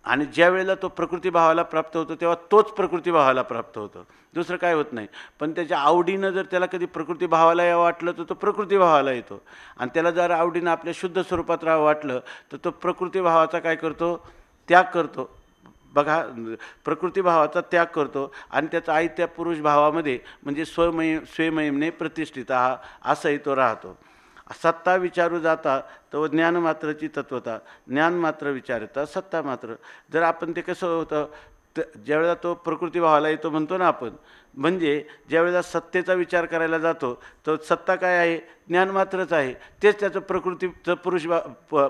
आणि ज्या वेळेला तो प्रकृती भावाला प्राप्त होतो तेव्हा तोच प्रकृती भावाला प्राप्त होतो, दुसरं काय होत नाही. पण त्याच्या आवडीनं जर त्याला कधी प्रकृती भावाला यावं वाटलं तर तो प्रकृती भावाला येतो. आणि त्याला जर आवडीनं आपल्या शुद्ध स्वरूपात राहावं वाटलं तर तो प्रकृती भावाचा काय करतो, त्याग करतो. बघा, प्रकृती भावाचा त्याग करतो आणि त्याचा आयत्या पुरुष भावामध्ये म्हणजे स्वयंमहिमने प्रतिष्ठित हा असंही तो राहतो. सत्ता विचारू जाता तो ज्ञान मात्रची तत्वता, ज्ञान मात्र विचारता सत्ता मात्र. जर आपण ते कसं होतं, ज्यावेळेला तो प्रकृती भावाला येतो म्हणतो ना आपण, म्हणजे ज्यावेळेला सत्तेचा विचार करायला जातो तो सत्ता काय आहे, ज्ञान मात्रच आहे. तेच त्याचं प्रकृतीचं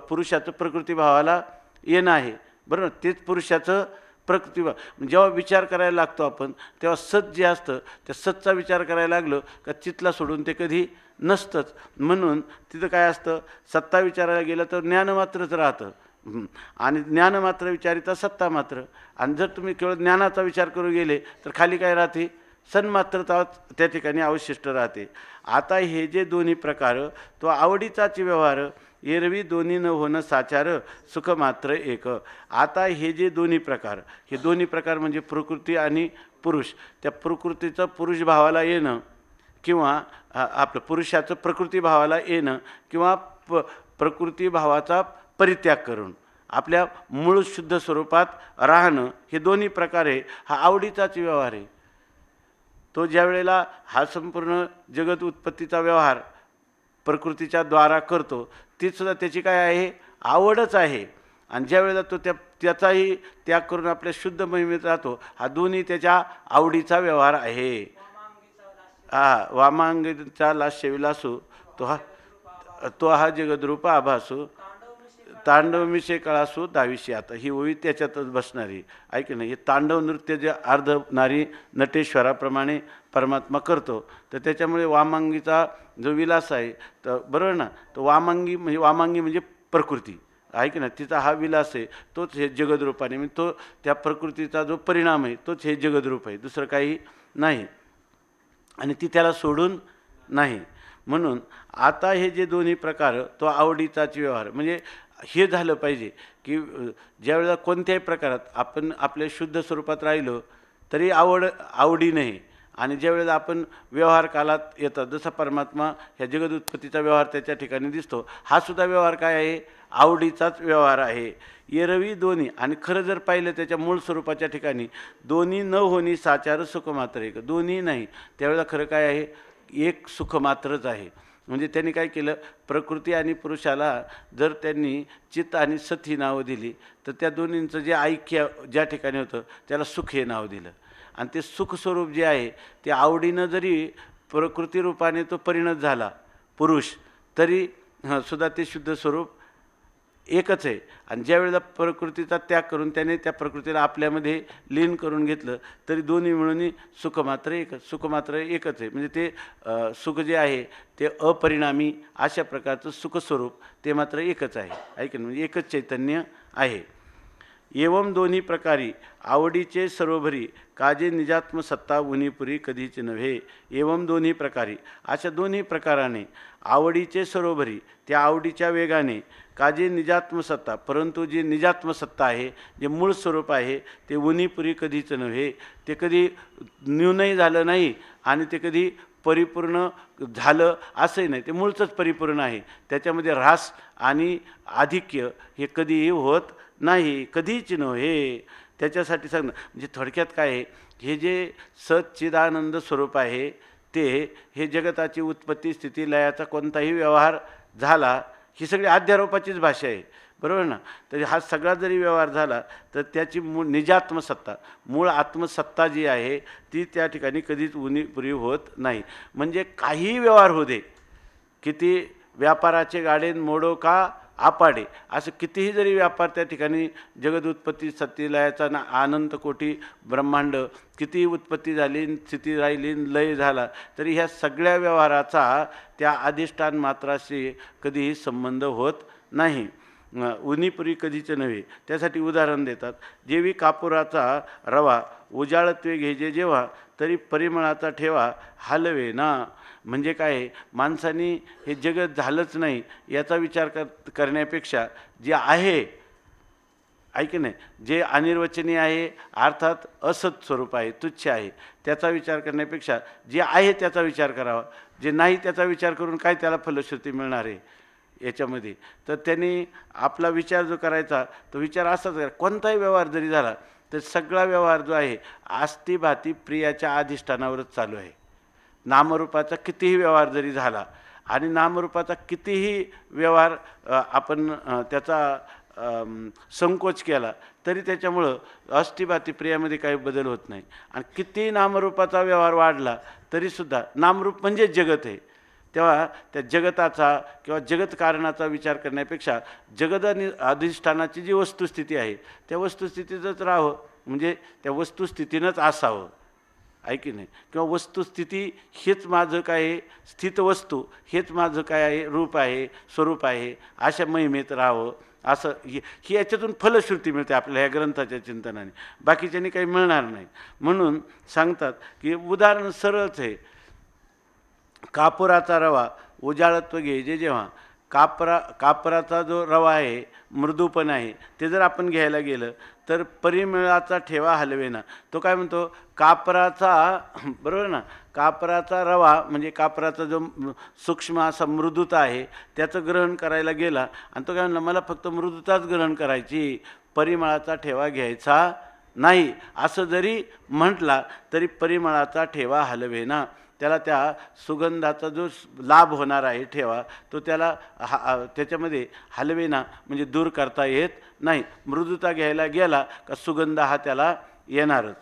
पुरुषाचं प्रकृती भावाला येणं आहे, बरोबर. तेच पुरुषाचं प्रकृती भाव. जेव्हा विचार करायला लागतो आपण तेव्हा सत जे असतं त्या सतचा विचार करायला लागलो का चितला सोडून ते कधी नसतंच. म्हणून तिथं काय असतं, सत्ता विचारायला गेलं तर ज्ञान मात्रच राहतं आणि ज्ञान मात्र विचारिता सत्ता मात्र. आणि जर तुम्ही केवळ ज्ञानाचा विचार करू गेले तर खाली काय राहते, सन्मात्रता त्या ठिकाणी अवशिष्ट राहते. आता हे जे दोन्ही प्रकार, तो आवडीचाच व्यवहार, एरवी दोन्ही न होणं साचार, सुख मात्र एक. आता हे जे दोन्ही प्रकार, हे दोन्ही प्रकार म्हणजे प्रकृती आणि पुरुष, त्या प्रकृतीचं पुरुष भावाला येणं किंवा आपलं पुरुषाचं प्रकृती भावाला येणं किंवा प्रकृती भावाचा परित्याग करून आपल्या मूळ शुद्ध स्वरूपात राहणं, हे दोन्ही प्रकारे हा आवडीचाच व्यवहार आहे. तो ज्या वेळेला हा संपूर्ण जगत उत्पत्तीचा व्यवहार प्रकृतीच्या द्वारा करतो, तीसुद्धा त्याची काय आहे, आवडच आहे. आणि ज्या वेळेला तो त्याचाही त्याग करून आपल्या शुद्ध महिमेत राहतो, हा दोन्ही त्याच्या आवडीचा व्यवहार आहे. वामांगीचा लास्य विलासू तो हा जगद्रूप आभासू तांडवमिषे कळासू दाविषे. आता ही ओवी त्याच्यातच बसणारी आहे की नाही. हे तांडव नृत्य जे अर्ध नारी नटेश्वराप्रमाणे परमात्मा करतो, तर त्याच्यामुळे वामांगीचा जो विलास आहे, तर बरोबर ना, तो वामांगी म्हणजे प्रकृती आहे की नाही, तिचा हा विलास आहे, तोच हे जगद्रूपाने, म्हणजे तो त्या प्रकृतीचा जो परिणाम आहे तोच हे जगद्रूप आहे, दुसरं काही नाही. आणि ती त्याला सोडून नाही. म्हणून आता हे जे दोन्ही प्रकार, तो आवडीचाच व्यवहार, म्हणजे हे झालं पाहिजे की ज्या वेळेला कोणत्याही प्रकारात आपण आपल्या शुद्ध स्वरूपात राहिलो तरी आवडी नाही. आणि ज्या वेळेला आपण व्यवहार कालात येतात, जसा परमात्मा ह्या जगद उत्पत्तीचा व्यवहार त्याच्या ठिकाणी दिसतो, हा सुद्धा व्यवहार काय आहे, आवडीचाच व्यवहार आहे. येरवी दोन्ही, आणि खरं जर पाहिलं त्याच्या मूळ स्वरूपाच्या ठिकाणी, दोन्ही न होणी साचार सुख मात्र एक, दोन्ही नाही, त्यावेळेला खरं काय आहे, एक सुख मात्रच आहे. म्हणजे त्यांनी काय केलं, प्रकृती आणि पुरुषाला जर त्यांनी चित्त आणि सत ही नावं दिली, तर त्या दोन्हींचं जे ऐक्य ज्या ठिकाणी होतं त्याला सुख हे नाव दिलं. आणि ते सुखस्वरूप जे आहे ते आवडीनं जरी प्रकृतीरूपाने तो परिणत झाला पुरुष, तरी सुद्धा ते शुद्ध स्वरूप एकच आहे. आणि ज्या वेळेला प्रकृतीचा त्याग करून त्याने त्या प्रकृतीला आपल्यामध्ये लीन करून घेतलं, तरी दोन्ही मिळून सुख मात्र एकच आहे. म्हणजे ते सुख जे आहे ते अपरिणामी अशा प्रकारचं सुखस्वरूप ते मात्र एकच आहे, ऐकून, म्हणजे एकच चैतन्य आहे. एवं दोन्ही प्रकारी आवडीचे सर्वभरी काजे निजात्मसत्ता उनीपुरी कधीच नव्हे. एवं दोन्ही प्रकारी, अशा दोन्ही प्रकाराने आवडीचे सर्वभरी, त्या आवडीच्या वेगाने काजे निजात्मसत्ता, परंतु जी निजात्मसत्ता आहे, जे मूळ स्वरूप आहे, ते उनीपुरी कधीच नव्हे. ते कधी न्यूनही झालं नाही आणि ते कधी परिपूर्ण झालं असंही नाही. ते मूळचंच परिपूर्ण आहे, त्याच्यामध्ये ऱ्हास आणि आधिक्य हे कधीही होत नाही, कधीच नव्हे. त्याच्यासाठी सांगणं म्हणजे थोडक्यात काय आहे, हे जे सच्चिदानंद स्वरूप आहे, ते हे जगताची उत्पत्ती स्थिती लयाचा कोणताही व्यवहार झाला, ही सगळी अध्यारोपाचीच भाषा आहे, बरोबर ना. तर हा सगळा जरी व्यवहार झाला तर त्याची मूळ निजात्मसत्ता, मूळ आत्मसत्ता जी आहे ती त्या ठिकाणी कधीच उणीपुरी होत नाही. म्हणजे काही व्यवहार होऊ दे, किती व्यापाराचे गाडे मोडो का आपाडे, असं कितीही जरी व्यापार त्या ठिकाणी जगद उत्पत्ती सत्यलयाचा अनंत कोटी ब्रह्मांड कितीही उत्पत्ती झाली, स्थिती राहिली, लय झाला, तरी ह्या सगळ्या व्यवहाराचा त्या अधिष्ठान मात्राशी कधीही संबंध होत नाही. उनीपुरी कधीच नव्हे. त्यासाठी उदाहरण देतात, जेवी कापुराचा रवा उजाळत्वे घ्यायचे जेव्हा, तरी परिमळाचा ठेवा हलवे ना. म्हणजे काय, माणसाने हे जगत झालंच नाही याचा विचार करण्यापेक्षा जे आहे, ऐक नाही, जे अनिर्वचनीय आहे, अर्थात असत स्वरूप आहे, तुच्छ आहे, त्याचा विचार करण्यापेक्षा जे आहे त्याचा विचार करावा. जे नाही त्याचा विचार करून काय त्याला फलश्रुती मिळणार आहे याच्यामध्ये. तर त्यांनी आपला विचार जो करायचा तो विचार असाच करा, कोणताही व्यवहार जरी झाला तर सगळा व्यवहार जो आहे आस्तिभाती प्रियाच्या अधिष्ठानावरच चालू आहे. नामरूपाचा कितीही व्यवहार जरी झाला आणि नामरूपाचा कितीही व्यवहार आपण त्याचा संकोच केला, तरी त्याच्यामुळं अस्तिभाती प्रियामध्ये काही बदल होत नाही. आणि कितीही नामरूपाचा व्यवहार वाढला तरीसुद्धा नामरूप म्हणजे जगत आहे. तेव्हा त्या जगताचा किंवा जगत कारणाचा विचार करण्यापेक्षा जगत अधिष्ठानाची जी वस्तुस्थिती आहे त्या वस्तुस्थितीतच राहावं, म्हणजे त्या वस्तुस्थितीनंच असावं, ऐकी नाही. किंवा वस्तुस्थिती हेच माझं काय आहे, स्थित वस्तू हेच माझं काय आहे, रूप आहे, स्वरूप आहे, अशा महिमेत राहावं. असं ही याच्यातून फलश्रुती मिळते आपल्या ह्या ग्रंथाच्या चिंतनाने, बाकीच्यानी काही मिळणार नाही. म्हणून सांगतात की उदाहरण सरळच आहे, कापुराचा रवा उजाळत्व घ्यायचे जेव्हा, कापराचा जो रवा आहे, मृदूपण आहे, ते जर आपण घ्यायला गेलं तर परिमळाचा ठेवा हलवेना. तो काय म्हणतो, कापराचा, बरोबर ना, कापराचा रवा म्हणजे कापराचा जो सूक्ष्म असा मृदूता आहे त्याचं ग्रहण करायला गेला आणि तो काय म्हणला, मला फक्त मृदूताच ग्रहण करायची, परिमळाचा ठेवा घ्यायचा नाही. असं जरी म्हटला तरी परिमळाचा ठेवा हलवेना. त्याला त्या सुगंधाचा जो लाभ होणार आहे ठेवा, तो त्याला त्याच्यामध्ये हलवेना म्हणजे दूर करता येत नाही. मृदूता घ्यायला गेला का सुगंध हा त्याला येणारच.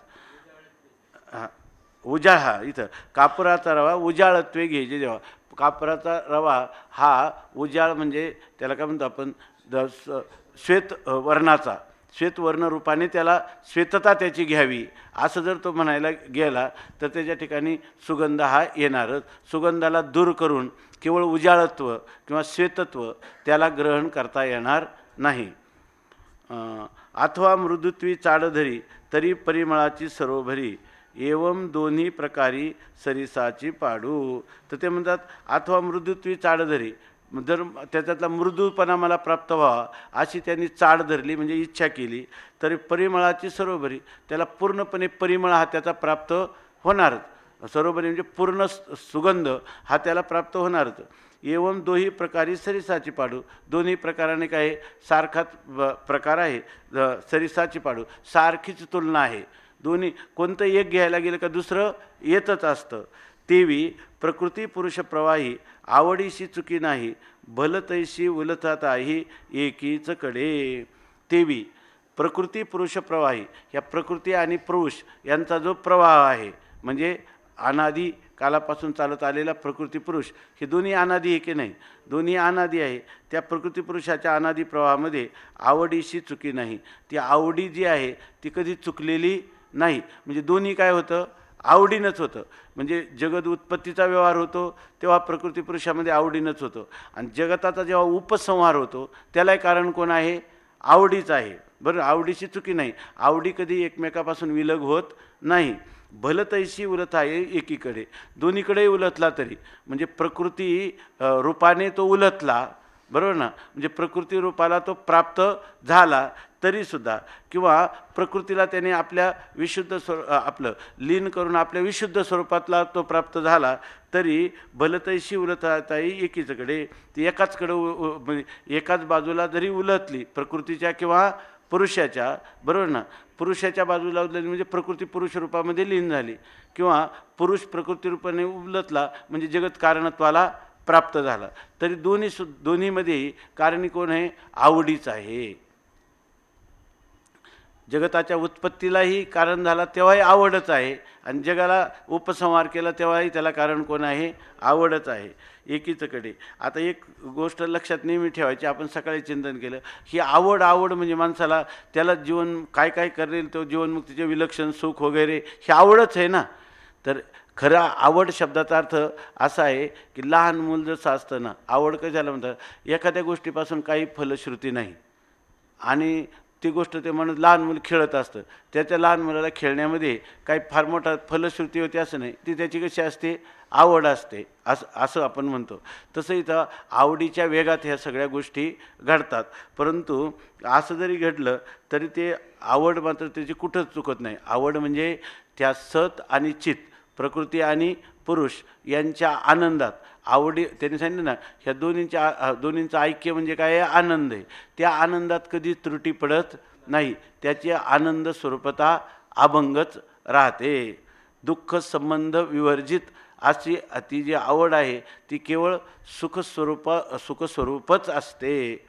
उजाळ, इथं कापराचा रवा उजाळत्वे घ्यायचे. जेव्हा कापराचा रवा हा उजाळ म्हणजे त्याला काय म्हणतो आपण, श्वेत वर्णाचा, श्वेतवर्ण रूपाने त्याला श्वेतता त्याची घ्यावी असं जर तो म्हणायला गेला तर त्याच्या ठिकाणी सुगंध हा येणारच. सुगंधाला दूर करून केवळ उजाळत्व किंवा श्वेतत्व त्याला ग्रहण करता येणार नाही. अथवा मृदुत्वी चाडधरी तरी परिमळाची सरोभरी, एवं दोन्ही प्रकारी सरिसाची पाडू. तर ते म्हणतात अथवा मृदुत्वी चाडधरी, जर त्याच्यातला मृदूपणा मला प्राप्त व्हावा अशी त्यांनी चाड धरली म्हणजे इच्छा केली तरी परिमळाची सरोवरी, त्याला पूर्णपणे परिमळ हा त्याचा प्राप्त होणारच. सरोवरी म्हणजे पूर्ण सुगंध हा त्याला प्राप्त होणारच. एवं दोही प्रकारी सरिसाची पाडू, दोन्ही प्रकाराने काय सारखाच प्रकार आहे. सरिसाची पाडू सारखीच तुलना आहे. दोन्ही कोणतं एक घ्यायला गेलं का दुसरं येतच असतं. तेवी प्रकृती पुरुष प्रवाही, आवडीशी चुकी नाही, भलतैशी उलथत आहे एकीच कडे. तेवी प्रकृती पुरुष प्रवाही, या प्रकृती आणि पुरुष यांचा जो प्रवाह आहे म्हणजे अनादी कालापासून चालत आलेला प्रकृती पुरुष, हे दोन्ही अनादी आहे की नाही, दोन्ही अनादी आहे. त्या प्रकृती पुरुषाच्या अनादी प्रवाहामध्ये आवडीशी चुकी नाही. ती आवडी जी आहे ती कधी चुकलेली नाही. म्हणजे दोन्ही काय होतं, आवडीनंच होतं. म्हणजे जगत उत्पत्तीचा व्यवहार होतो तेव्हा प्रकृती पुरुषामध्ये आवडीनंच होतं आणि जगताचा जेव्हा उपसंहार होतो त्यालाही कारण कोण आहे, आवडीच आहे. बरं, आवडीची चुकी नाही. आवडी कधी एकमेकापासून विलग होत नाही. भलतैशी उलत आहे एकीकडे, दोन्हीकडे उलटला तरी म्हणजे प्रकृती रूपाने तो उलटला, बरोबर ना, म्हणजे प्रकृती रूपाला तो प्राप्त झाला तरीसुद्धा किंवा प्रकृतीला त्याने आपल्या विशुद्ध आपलं लीन करून आपल्या विशुद्ध स्वरूपातला तो प्राप्त झाला तरी भलतैशी उलटताई एकीचकडे, ती एकाचकडे म्हणजे एकाच बाजूला जरी उलटली प्रकृतीच्या किंवा पुरुषाच्या, बरोबर ना, पुरुषाच्या बाजूला उलटली म्हणजे प्रकृती पुरुष रूपामध्ये लीन झाली किंवा पुरुष प्रकृती रूपाने उलटला म्हणजे जगत कारणत्वाला प्राप्त झाला. तरी दोन्हीमध्ये कारणी कोण आहे, आवडीच आहे. जगताच्या उत्पत्तीलाही कारण झाला तेव्हाही आवडच आहे आणि जगाला उपसंहार केला तेव्हाही त्याला कारण कोण आहे, आवडच आहे एकीचकडे. आता एक गोष्ट लक्षात नेहमी ठेवायची, आपण सकाळी चिंतन केलं, ही आवड म्हणजे माणसाला त्याला जीवन काय काय करेल तो जीवनमुक्तीचे विलक्षण सुख वगैरे ही आवडच आहे ना. तर खरं आवड शब्दाचा अर्थ असा आहे की लहान मूल जसं असतं ना, आवड कशाला म्हणतात, एखाद्या गोष्टीपासून काही फलश्रुती नाही आणि ती गोष्ट ते म्हणत लहान मुलं खेळत असतं, त्याच्या लहान मुलाला खेळण्यामध्ये काही फार मोठा फलश्रुती होती असं नाही, ती त्याची कशी असते, आवड असते, असं आपण म्हणतो. तसं इथं आवडीच्या वेगात ह्या सगळ्या गोष्टी घडतात. परंतु असं जरी घडलं तरी ते आवड मात्र त्याची कुठंच चुकत नाही. आवड म्हणजे त्या सत आणि चित, प्रकृती आणि पुरुष यांच्या आनंदात आवडी, त्यांनी सांगितलं ना, ह्या दोन्हींचं ऐक्य म्हणजे काय आहे, आनंद आहे. त्या आनंदात कधी त्रुटी पडत नाही, त्याची आनंद स्वरूपता अभंगच राहते. दुःख संबंध विवर्जित अशी ती जी आवड आहे ती केवळ सुखस्वरूपच असते.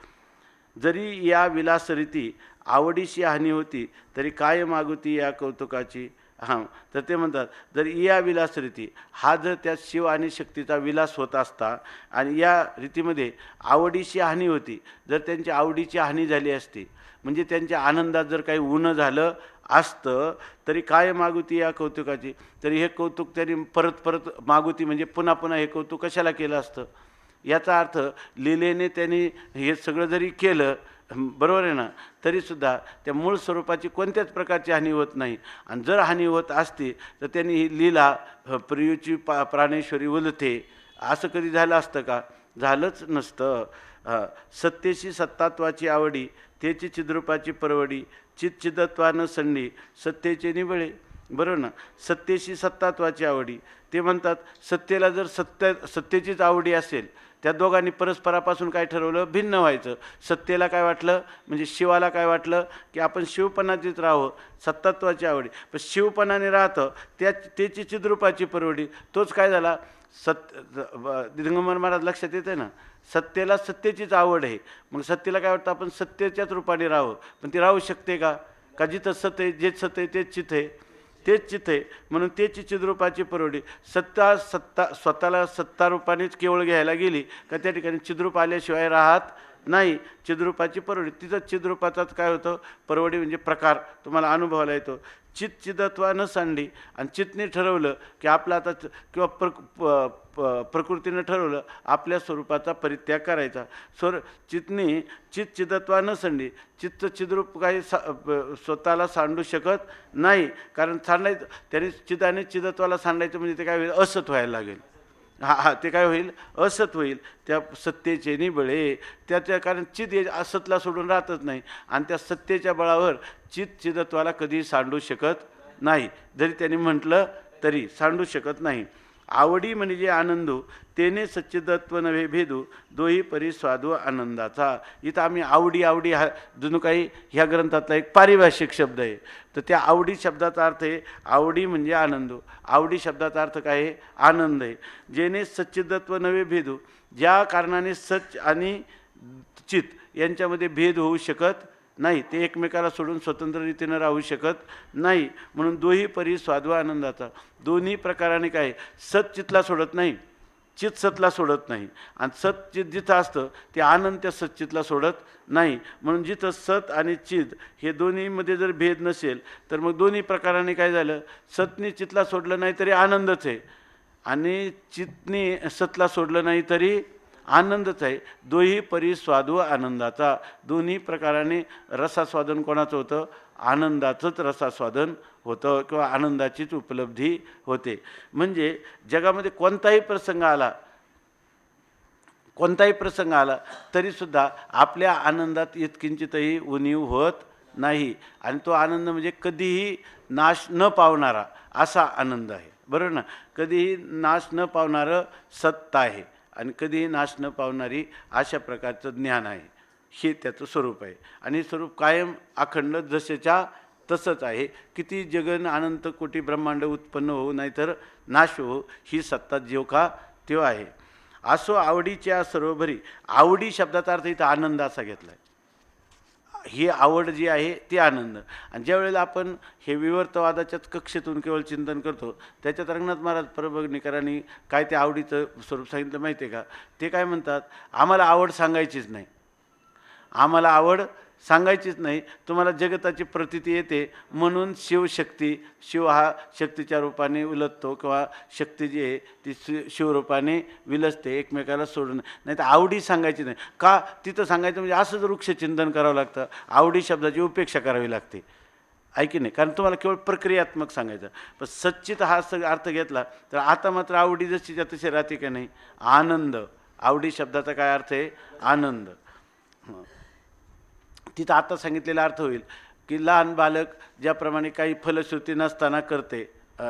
जरी या विलासरीती आवडीशी हानी होती तरी काय मागुती या कौतुकाची. हां, तर ते म्हणतात जर या विलासरीती हा जर त्या शिव आणि शक्तीचा विलास होत असता आणि या रीतीमध्ये आवडीची हानी होती, जर त्यांची आवडीची हानी झाली असती म्हणजे त्यांच्या आनंदात जर काही उणं झालं असतं तरी काय मागुती या कौतुकाची, तरी हे कौतुक त्यांनी परत परत मागुती म्हणजे पुन्हा पुन्हा हे कौतुक कशाला केलं असतं. याचा अर्थ लीलेने त्यांनी हे सगळं जरी केलं, बरोबर आहे ना, तरीसुद्धा त्या मूळ स्वरूपाची कोणत्याच प्रकारची हानी होत नाही. आणि जर हानी होत असती तर त्यांनी ही लीला प्रियूची प्राणेश्वरी उलथे असं कधी झालं असतं का, झालंच नसतं. सत्तेशी सत्तात्वाची आवडी, त्याची चिद्रूपाची परवडी, चिदत्वानं संडी, सत्तेचे निबळे. बरोबर ना. सत्तेशी सत्तात्वाची आवडी, ते म्हणतात सत्तेला जर सत्तेचीच आवडी असेल, त्या दोघांनी परस्परापासून काय ठरवलं, भिन्न व्हायचं. सत्तेला काय वाटलं, म्हणजे शिवाला काय वाटलं की आपण शिवपणाचीच राहावं, सत्तात्वाची आवडी. पण शिवपणाने राहतं त्याची चिद्रूपाची परवडी, तोच काय झाला, दिगंबर महाराज लक्षात येते ना. सत्तेला सत्तेचीच आवड आहे, मग सत्तेला काय वाटतं आपण सत्तेच्याच रूपाने राहावं, पण ती राहू शकते का जिथं सत्य आहे, जे सत्य आहे तेच चित्त आहे, तेच चित्त आहे. म्हणून त्याची चिद्रूपाची परवडी. सत्ता स्वतःला सत्तारूपानेच केवळ घ्यायला गेली का त्या ठिकाणी चिद्रूप आल्याशिवाय राहत नाही. चिद्रूपाची परवडी, तिथं चिद्रूपाचाच काय होतं, परवडी म्हणजे प्रकार तुम्हाला अनुभवायला येतो. चिदत्वानं सांडली, आणि चित्तने ठरवलं की आपलं आता किंवा प्रकृतीनं ठरवलं आपल्या स्वरूपाचा परित्याग करायचा. चित्तने चिदत्वानं सांडली, चित्त चिद्रूप काही स्वतःला सांडू शकत नाही, कारण सांडायचं त्याने चिदाने चिदत्वाला सांडायचं म्हणजे ते काय होईल, असत व्हायला लागेल. ते काय होईल, असत होईल. त्या सत्तेचे निबळे त्याच्या, कारण चिद असतला सोडून राहतच नाही, आणि त्या सत्तेच्या बळावर चिदत्वाला कधी सांडू शकत नाही, जरी त्यांनी म्हटलं तरी सांडू शकत नाही. आवडी म्हणजे आनंदू, तेने सच्चिदत्व नव्हे भेदू, दोही परी स्वादू आनंदाचा. इथं आम्ही आवडी हा जणू काही ह्या ग्रंथातला एक पारिभाषिक शब्द आहे. तर त्या आवडी शब्दाचा अर्थ आहे, आवडी म्हणजे आनंदू. आवडी शब्दाचा अर्थ काय आहे, आनंद आहे. जेने सच्चिदत्व नव्हे भेदू, ज्या कारणाने सच आणि चित यांच्यामध्ये भेद होऊ शकत नाही, ते एकमेकाला सोडून स्वतंत्र रीतीनं राहू शकत नाही. म्हणून दोही परी स्वादू आनंदाचा. दोन्ही प्रकाराने काय, सत चितला सोडत नाही, चित सतला सोडत नाही, आणि सत चित जिथं असतं ते आनंद त्या सच्चितला सोडत नाही. म्हणून जिथं सत आणि चित हे दोन्हीमध्ये जर भेद नसेल तर मग दोन्ही प्रकाराने काय झालं, सतने चितला सोडलं नाही तरी आनंदच आहे, आणि चितने सतला सोडलं नाही तरी आनंदच आहे. दोही परी स्वादू आनंदाचा. दोन्ही प्रकाराने रसास्वादन कोणाचं होतं, आनंदाचंच रसास्वादन होतं, किंवा आनंदाचीच उपलब्धी होते. म्हणजे जगामध्ये कोणताही प्रसंग आला तरीसुद्धा आपल्या आनंदात इतकिंचितही उणीव होत नाही, आणि तो आनंद म्हणजे कधीही नाश न पावणारा असा आनंद आहे. बरोबर ना. कधीही नाश न पावणारं सत्य आहे, आणि कधीही नाश न पावणारी अशा प्रकारचं ज्ञान आहे. हे त्याचं स्वरूप आहे, आणि स्वरूप कायम अखंड जसेच्या तसंच आहे. किती जगन अनंत कोटी ब्रह्मांड उत्पन्न होऊ नाहीतर नाश हो, ही सत्ता जेव का तेव्हा आहे. असो आवडीच्या सरोवरी. आवडी शब्दाचा अर्थ इथं आनंद असा घेतला आहे. ही आवड जी आहे ती आनंद. आणि ज्या वेळेला आपण हे विवर्तवादाच्याच कक्षेतून केवळ चिंतन करतो, त्याच्यात रंगनाथ महाराज परभणीकरांनी काय ते आवडीचं स्वरूप सांगितलं माहिती आहे का. ते काय म्हणतात, आम्हाला आवड सांगायचीच नाही, आम्हाला आवड सांगायचीच नाही, तुम्हाला जगताची प्रतीती येते म्हणून शिवशक्ती, शिव हा शक्तीच्या रूपाने उलटतो, किंवा शक्ती जी आहे ती शिवरूपाने विलसते, एकमेकाला सोडून. नाही तर आवडी सांगायची नाही का, तिथं सांगायचं म्हणजे असंच वृक्षचिंतन करावं लागतं, आवडी शब्दाची उपेक्षा करावी लागते, ऐकी नाही, कारण तुम्हाला केवळ प्रक्रियात्मक सांगायचं. पण सच्चित हा अर्थ घेतला तर आता मात्र आवडी जशीच्या तशी राहते का नाही, आनंद. आवडी शब्दाचा काय अर्थ आहे, आनंद. तिथं आता सांगितलेला अर्थ होईल की लहान बालक ज्याप्रमाणे काही फलश्रुती नसताना करते.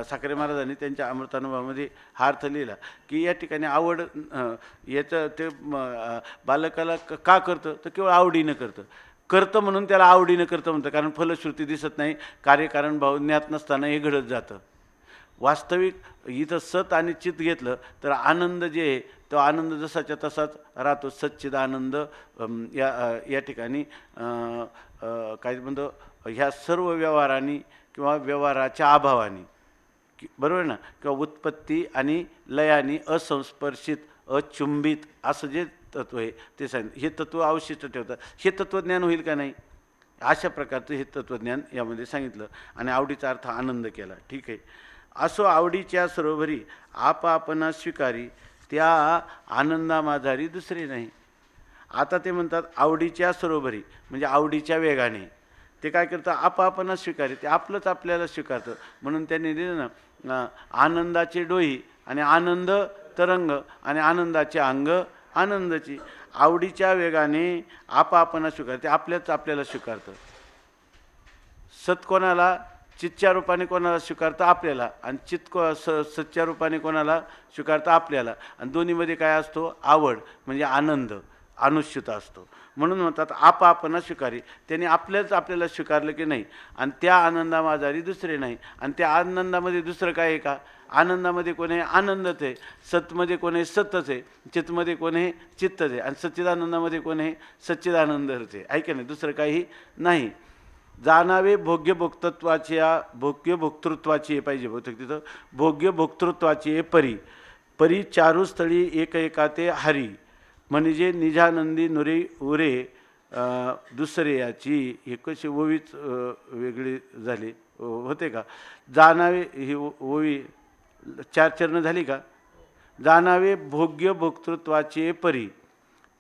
साखरे महाराजांनी त्यांच्या अमृतानुभवामध्ये हा अर्थ लिहिला की या ठिकाणी आवड याचं ते बालकाला का करतं, तर केवळ आवडीनं करतं म्हणून त्याला आवडीनं करतं म्हणतं, कारण फलश्रुती दिसत नाही, कार्यकारण भाव ज्ञात नसताना हे घडत जातं. वास्तविक इथं सत आणि चित घेतलं तर आनंद जे आहे तो आनंद जसाच्या तसाच राहतो. सच्चिद आनंद या ठिकाणी काय म्हणतो, ह्या सर्व व्यवहारांनी किंवा व्यवहाराच्या अभावाने, बरोबर ना, किंवा उत्पत्ती आणि लयानी असंस्पर्शित अचुंबित असं जे तत्व आहे ते सांगितलं. हे तत्व अवशिष्ट ठेवतात. हे तत्वज्ञान होईल का नाही, अशा प्रकारचं हे तत्वज्ञान यामध्ये सांगितलं. आणि आवडीचा अर्थ आनंद केला. ठीक आहे. असो आवडीच्या सरोवरी आपणा स्वीकारी, त्या आनंदा माझारी दुसरे नाही. आता ते म्हणतात आवडीच्या सरोवरी म्हणजे आवडीच्या वेगाने ते काय करतं, आपणा स्वीकारी, ते आपलंच आपल्याला स्वीकारतं. म्हणून त्यांनी दिलं ना, आनंदाचे डोही आणि आनंद तरंग आणि आनंदाचे अंग आनंदाची. आवडीच्या वेगाने आपापणा स्वीकारते, आपल्याला स्वीकारतं. सत कोणाला? चितच्या रूपाने कोणाला स्वीकारतं? आपल्याला. आणि चित सतच्या रूपाने कोणाला स्वीकारतं? आपल्याला. आणि दोन्हीमध्ये काय असतो? आवड म्हणजे आनंद, अनुष्युता असतो. म्हणून म्हणतात आपापणा स्वीकारी. त्याने आपल्याला स्वीकारलं की नाही, आणि त्या आनंदामाजारी दुसरे नाही. आणि त्या आनंदामध्ये दुसरं काय आहे का? आनंदामध्ये कोण आहे? आनंदच आहे. सतमध्ये कोण आहे? सतच आहे. चितमध्ये कोण आहे? चित्तच आहे. आणि सच्चिदानंदामध्ये कोण आहे? सच्चिदानंदच आहे. ऐका नाही, दुसरं काही नाही. जाणावे भोग्य भोक्तृत्वाची पाहिजे बहुतेक तिथं, भोग्य भोक्तृत्वाची परी. परी चारुस्थळी एक एकाते हरी, म्हणजे निजानंदी नुरे उरे दुसरे याची. हे कशी ओवीच वेगळी झाली होते का? जाणावे, ही ओवी 4 चरण झाली का? जाणावे भोग्य भोक्तृत्वाचे परी.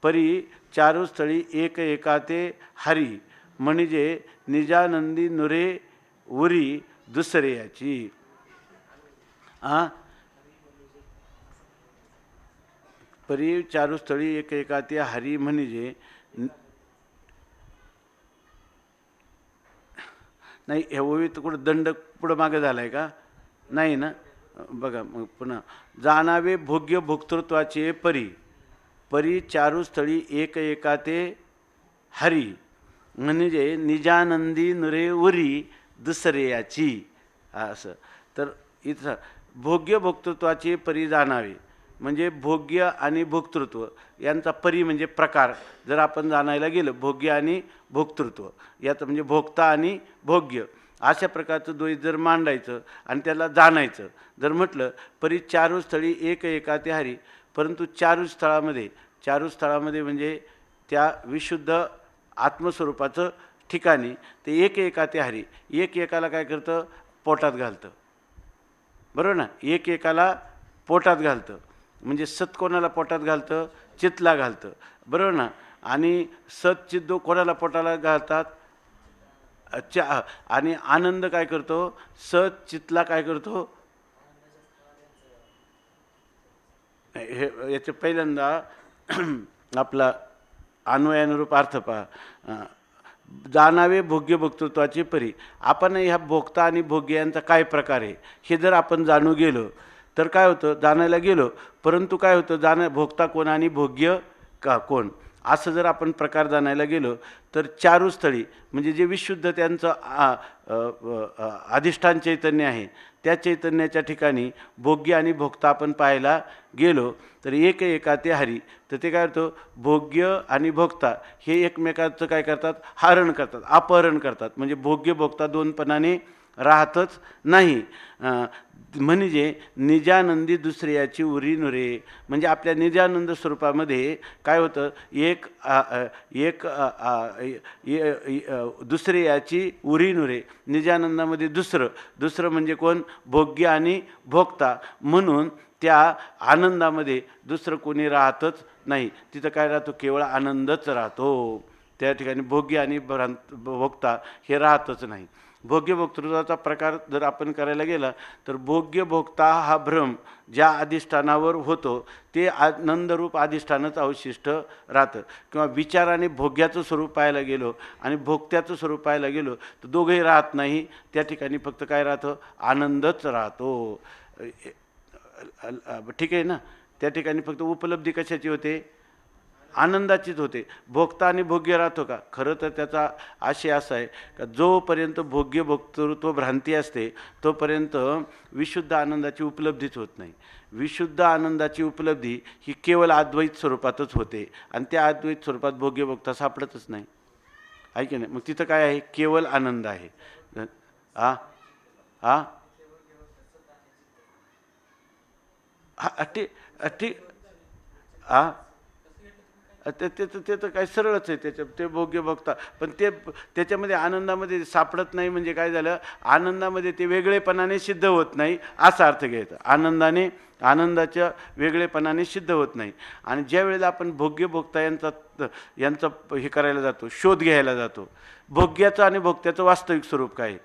परी चारुस्थळी एक एकाते हरी, म्हणजे निजानंदी नुरे उरी दुसरे याची. परी चारुस्थळी एक एकाते हरी, म्हणजे नाही. हे ओवीत कुठं दंड पुढं मागे झाला आहे का? नाही ना. बघा मग पुन्हा. जाणावे भोग्य भोक्तृत्वाचे परी. परी चारुस्थळी एक एकाते हरी, म्हणजे निजानंदी नुरे उरी दुसरे याची. असं. तर इथं भोग्य भोक्तृत्वाचे परी जाणावे, म्हणजे भोग्य आणि भोक्तृत्व यांचा परी म्हणजे प्रकार जर आपण जाणायला गेलं, भोग्य आणि भोक्तृत्व याचं म्हणजे भोक्ता आणि भोग्य अशा प्रकारचं द्वैत जर मांडायचं आणि त्याला जाणायचं जर म्हटलं, परी चारुस्थळी एक एकाते हरी. परंतु चारुस्थळामध्ये म्हणजे त्या विशुद्ध आत्मस्वरूपाचं ठिकाणी ते एक एकाते हरी. एक एकाला काय करतं? पोटात घालतं. बरोबर ना? एक एकाला पोटात घालतं, म्हणजे सत कोणाला पोटात घालतं? चितला घालतं. बरोबर ना? आणि सत चिद्दो कोणाला पोटाला घालतात? आणि आनंद काय करतो? सत चितला काय करतो? हे याचे पहिल्यांदा आपला अन्वयानुरूप अर्थ पहा. जाणावे भोग्य भोक्तृत्वाची परी. आपण ह्या भोक्ता आणि भोग्य यांचा काय प्रकार आहे हे जर आपण जाणू गेलो तर काय होतं? जाणायला गेलो, परंतु काय होतं? भोक्ता कोण आणि भोग्य का कोण असं जर आपण प्रकार जाणायला गेलो तर चारुस्थळी म्हणजे जे विशुद्ध त्यांचं अधिष्ठान चैतन्य आहे त्या चैतन्याच्या ठिकाणी भोग्य आणि भोक्ता आपण पाहायला गेलो तर एक एकाते हरी. तर ते काय होतं? भोग्य आणि भोक्ता हे एकमेकाचं काय करतात? हरण करतात, अपहरण करतात. म्हणजे भोग्य भोक्ता दोनपणाने राहतच नाही. म्हणजे निजानंदी दुसऱ्याची उरी नुरे, म्हणजे आपल्या निजानंद स्वरूपामध्ये काय होतं? एक दुसरे याची उरी नुरे. निजानंदामध्ये दुसरं म्हणजे कोण? भोग्य आणि भोक्ता. म्हणून त्या आनंदामध्ये दुसरं कोणी राहतच नाही. तिथं काय राहतो? केवळ आनंदच राहतो. त्या ठिकाणी भोग्य आणि भोक्ता हे राहतच नाही. भोग्य भोक्तृत्वाचा प्रकार जर आपण करायला गेला तर भोग्य भोक्ता हा भ्रम ज्या अधिष्ठानावर होतो ते आनंदरूप अधिष्ठानच अवशिष्ट राहतं. किंवा विचाराने भोग्याचं स्वरूप पाहायला गेलो आणि भोक्त्याचं स्वरूप पाहायला गेलो तर दोघंही राहत नाही. त्या ठिकाणी फक्त काय राहतं? आनंदच राहतो. ठीक आहे ना? त्या ठिकाणी फक्त उपलब्धी कशाची होते? आनंदाचीच होते. भोक्ता आणि भोग्य राहतो का? खरं तर त्याचा आशय असा आहे का जोपर्यंत भोग्य भोक्तृत्व भ्रांती असते तोपर्यंत विशुद्ध आनंदाची उपलब्धीच होत नाही. विशुद्ध आनंदाची उपलब्धी ही केवळ अद्वैत स्वरूपातच होते आणि त्या अद्वैत स्वरूपात भोग्य भोक्ता सापडतच नाही. ऐक नाही. मग तिथं काय आहे? केवळ आनंद आहे. हा हा हा ठीक हा ते तर काय सरळच आहे. ते भोग्य भोक्ता पण ते त्याच्यामध्ये आनंदामध्ये सापडत नाही. म्हणजे काय झालं? आनंदामध्ये ते वेगळेपणाने सिद्ध होत नाही असा अर्थ घ्यायचा. आनंदाच्या वेगळेपणाने सिद्ध होत नाही. आणि ज्या वेळेला आपण भोग्य भोक्ता यांचा हे करायला जातो, शोध घ्यायला जातो, भोग्याचं आणि भोक्त्याचं वास्तविक स्वरूप काय?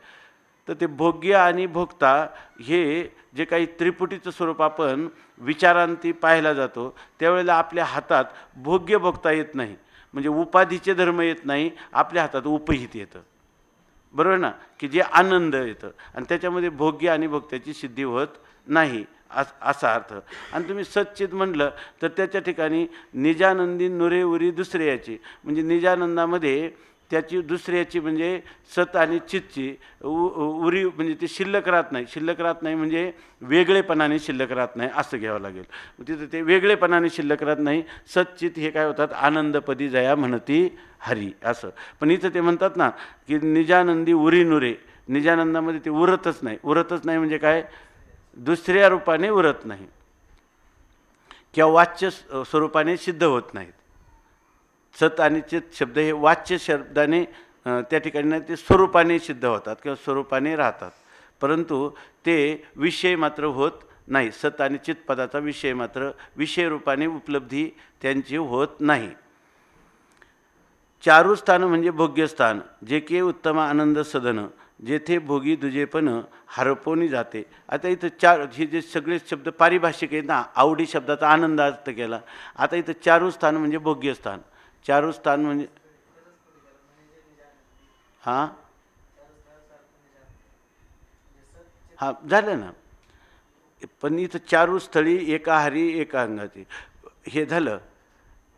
तर ते भोग्य आणि भोक्ता हे जे काही त्रिपुटीचं स्वरूप आपण विचारांती पाहायला जातो त्यावेळेला आपल्या हातात भोग्य भोगता येत नाही, म्हणजे उपाधीचे धर्म येत नाही, आपल्या हातात उपहित येतं, बरोबर ना, की जे आनंद येतं आणि त्याच्यामध्ये भोग्य आणि भोक्त्याची सिद्धी होत नाही असा अर्थ. आणि तुम्ही सच्चित म्हटलं तर त्याच्या ठिकाणी निजानंदी नुरे उरी दुसऱ्याची, म्हणजे निजानंदामध्ये त्याची दुसऱ्याची म्हणजे सत आणि चितची उरी म्हणजे ती शिल्लक राहत नाही. शिल्लक राहत नाही म्हणजे वेगळेपणाने शिल्लक राहत नाही असं घ्यावं लागेल. तिथं ते वेगळेपणाने शिल्लक राहत नाही. सच्चित हे काय होतात, आनंदपदी जया म्हणती हरी असं. पण इथं ते म्हणतात ना की निजानंदी उरी नुरे, निजानंदामध्ये ते उरतच नाही. उरतच नाही म्हणजे काय, दुसऱ्या रूपाने उरत नाही किंवा वाच्य स्वरूपाने सिद्ध होत नाहीत. सत आणि चित शब्द हे वाच्य शब्दाने त्या ठिकाणी ते स्वरूपाने सिद्ध होतात किंवा स्वरूपाने राहतात, परंतु ते विषय मात्र होत नाही. सत आणि चित पदाचा विषय मात्र विषय रूपाने उपलब्धी त्यांची होत नाही. चारुस्थान म्हणजे भोग्यस्थान, जे की उत्तम आनंद सदन, जेथे भोगी दुजेपण हरपोनी जाते. आता इथं हे जे सगळे शब्द पारिभाषिक आहेत ना, आवडी शब्दाचा आनंद अर्थ केला. आता इथं चारुस्थान म्हणजे भोग्यस्थान. चारुस्थान म्हणजे हां हां झालं ना, पण इथं चारुस्थळी एका हरी एका अंगाची हे झालं.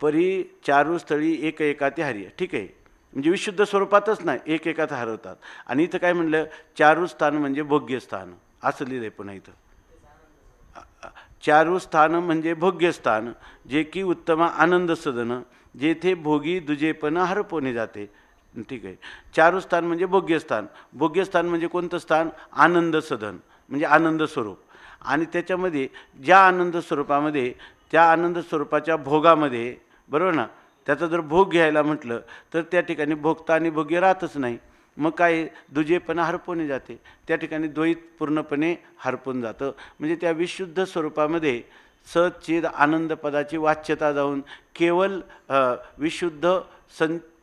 परी चारुस्थळी एक एकाती हरी, ठीक आहे, म्हणजे विशुद्ध स्वरूपातच नाही, एक एकात हरवतात. आणि इथं काय म्हणलं, चारुस्थान म्हणजे भोग्यस्थान असं लिहिलंय. पुन्हा इथं चारुस्थान म्हणजे भोग्यस्थान, जे की उत्तम आनंद सदन, जेथे भोगी दुजेपण हरपोने जाते. ठीक आहे, चारुस्थान म्हणजे भोग्यस्थान. भोग्यस्थान म्हणजे कोणतं स्थान, आनंद सदन म्हणजे आनंद स्वरूप. आणि त्याच्यामध्ये ज्या आनंद स्वरूपामध्ये त्या आनंद स्वरूपाच्या भोगामध्ये, बरोबर ना, त्याचा जर भोग घ्यायला म्हटलं तर त्या ठिकाणी भोगता आणि भोग्य राहतच नाही. मग काय, दुजेपणा हरपोने जाते. त्या ठिकाणी द्वैत पूर्णपणे हरपून जातं. म्हणजे त्या विशुद्ध स्वरूपामध्ये सच्चिद आनंद पदाची वाच्यता जाऊन केवळ विशुद्ध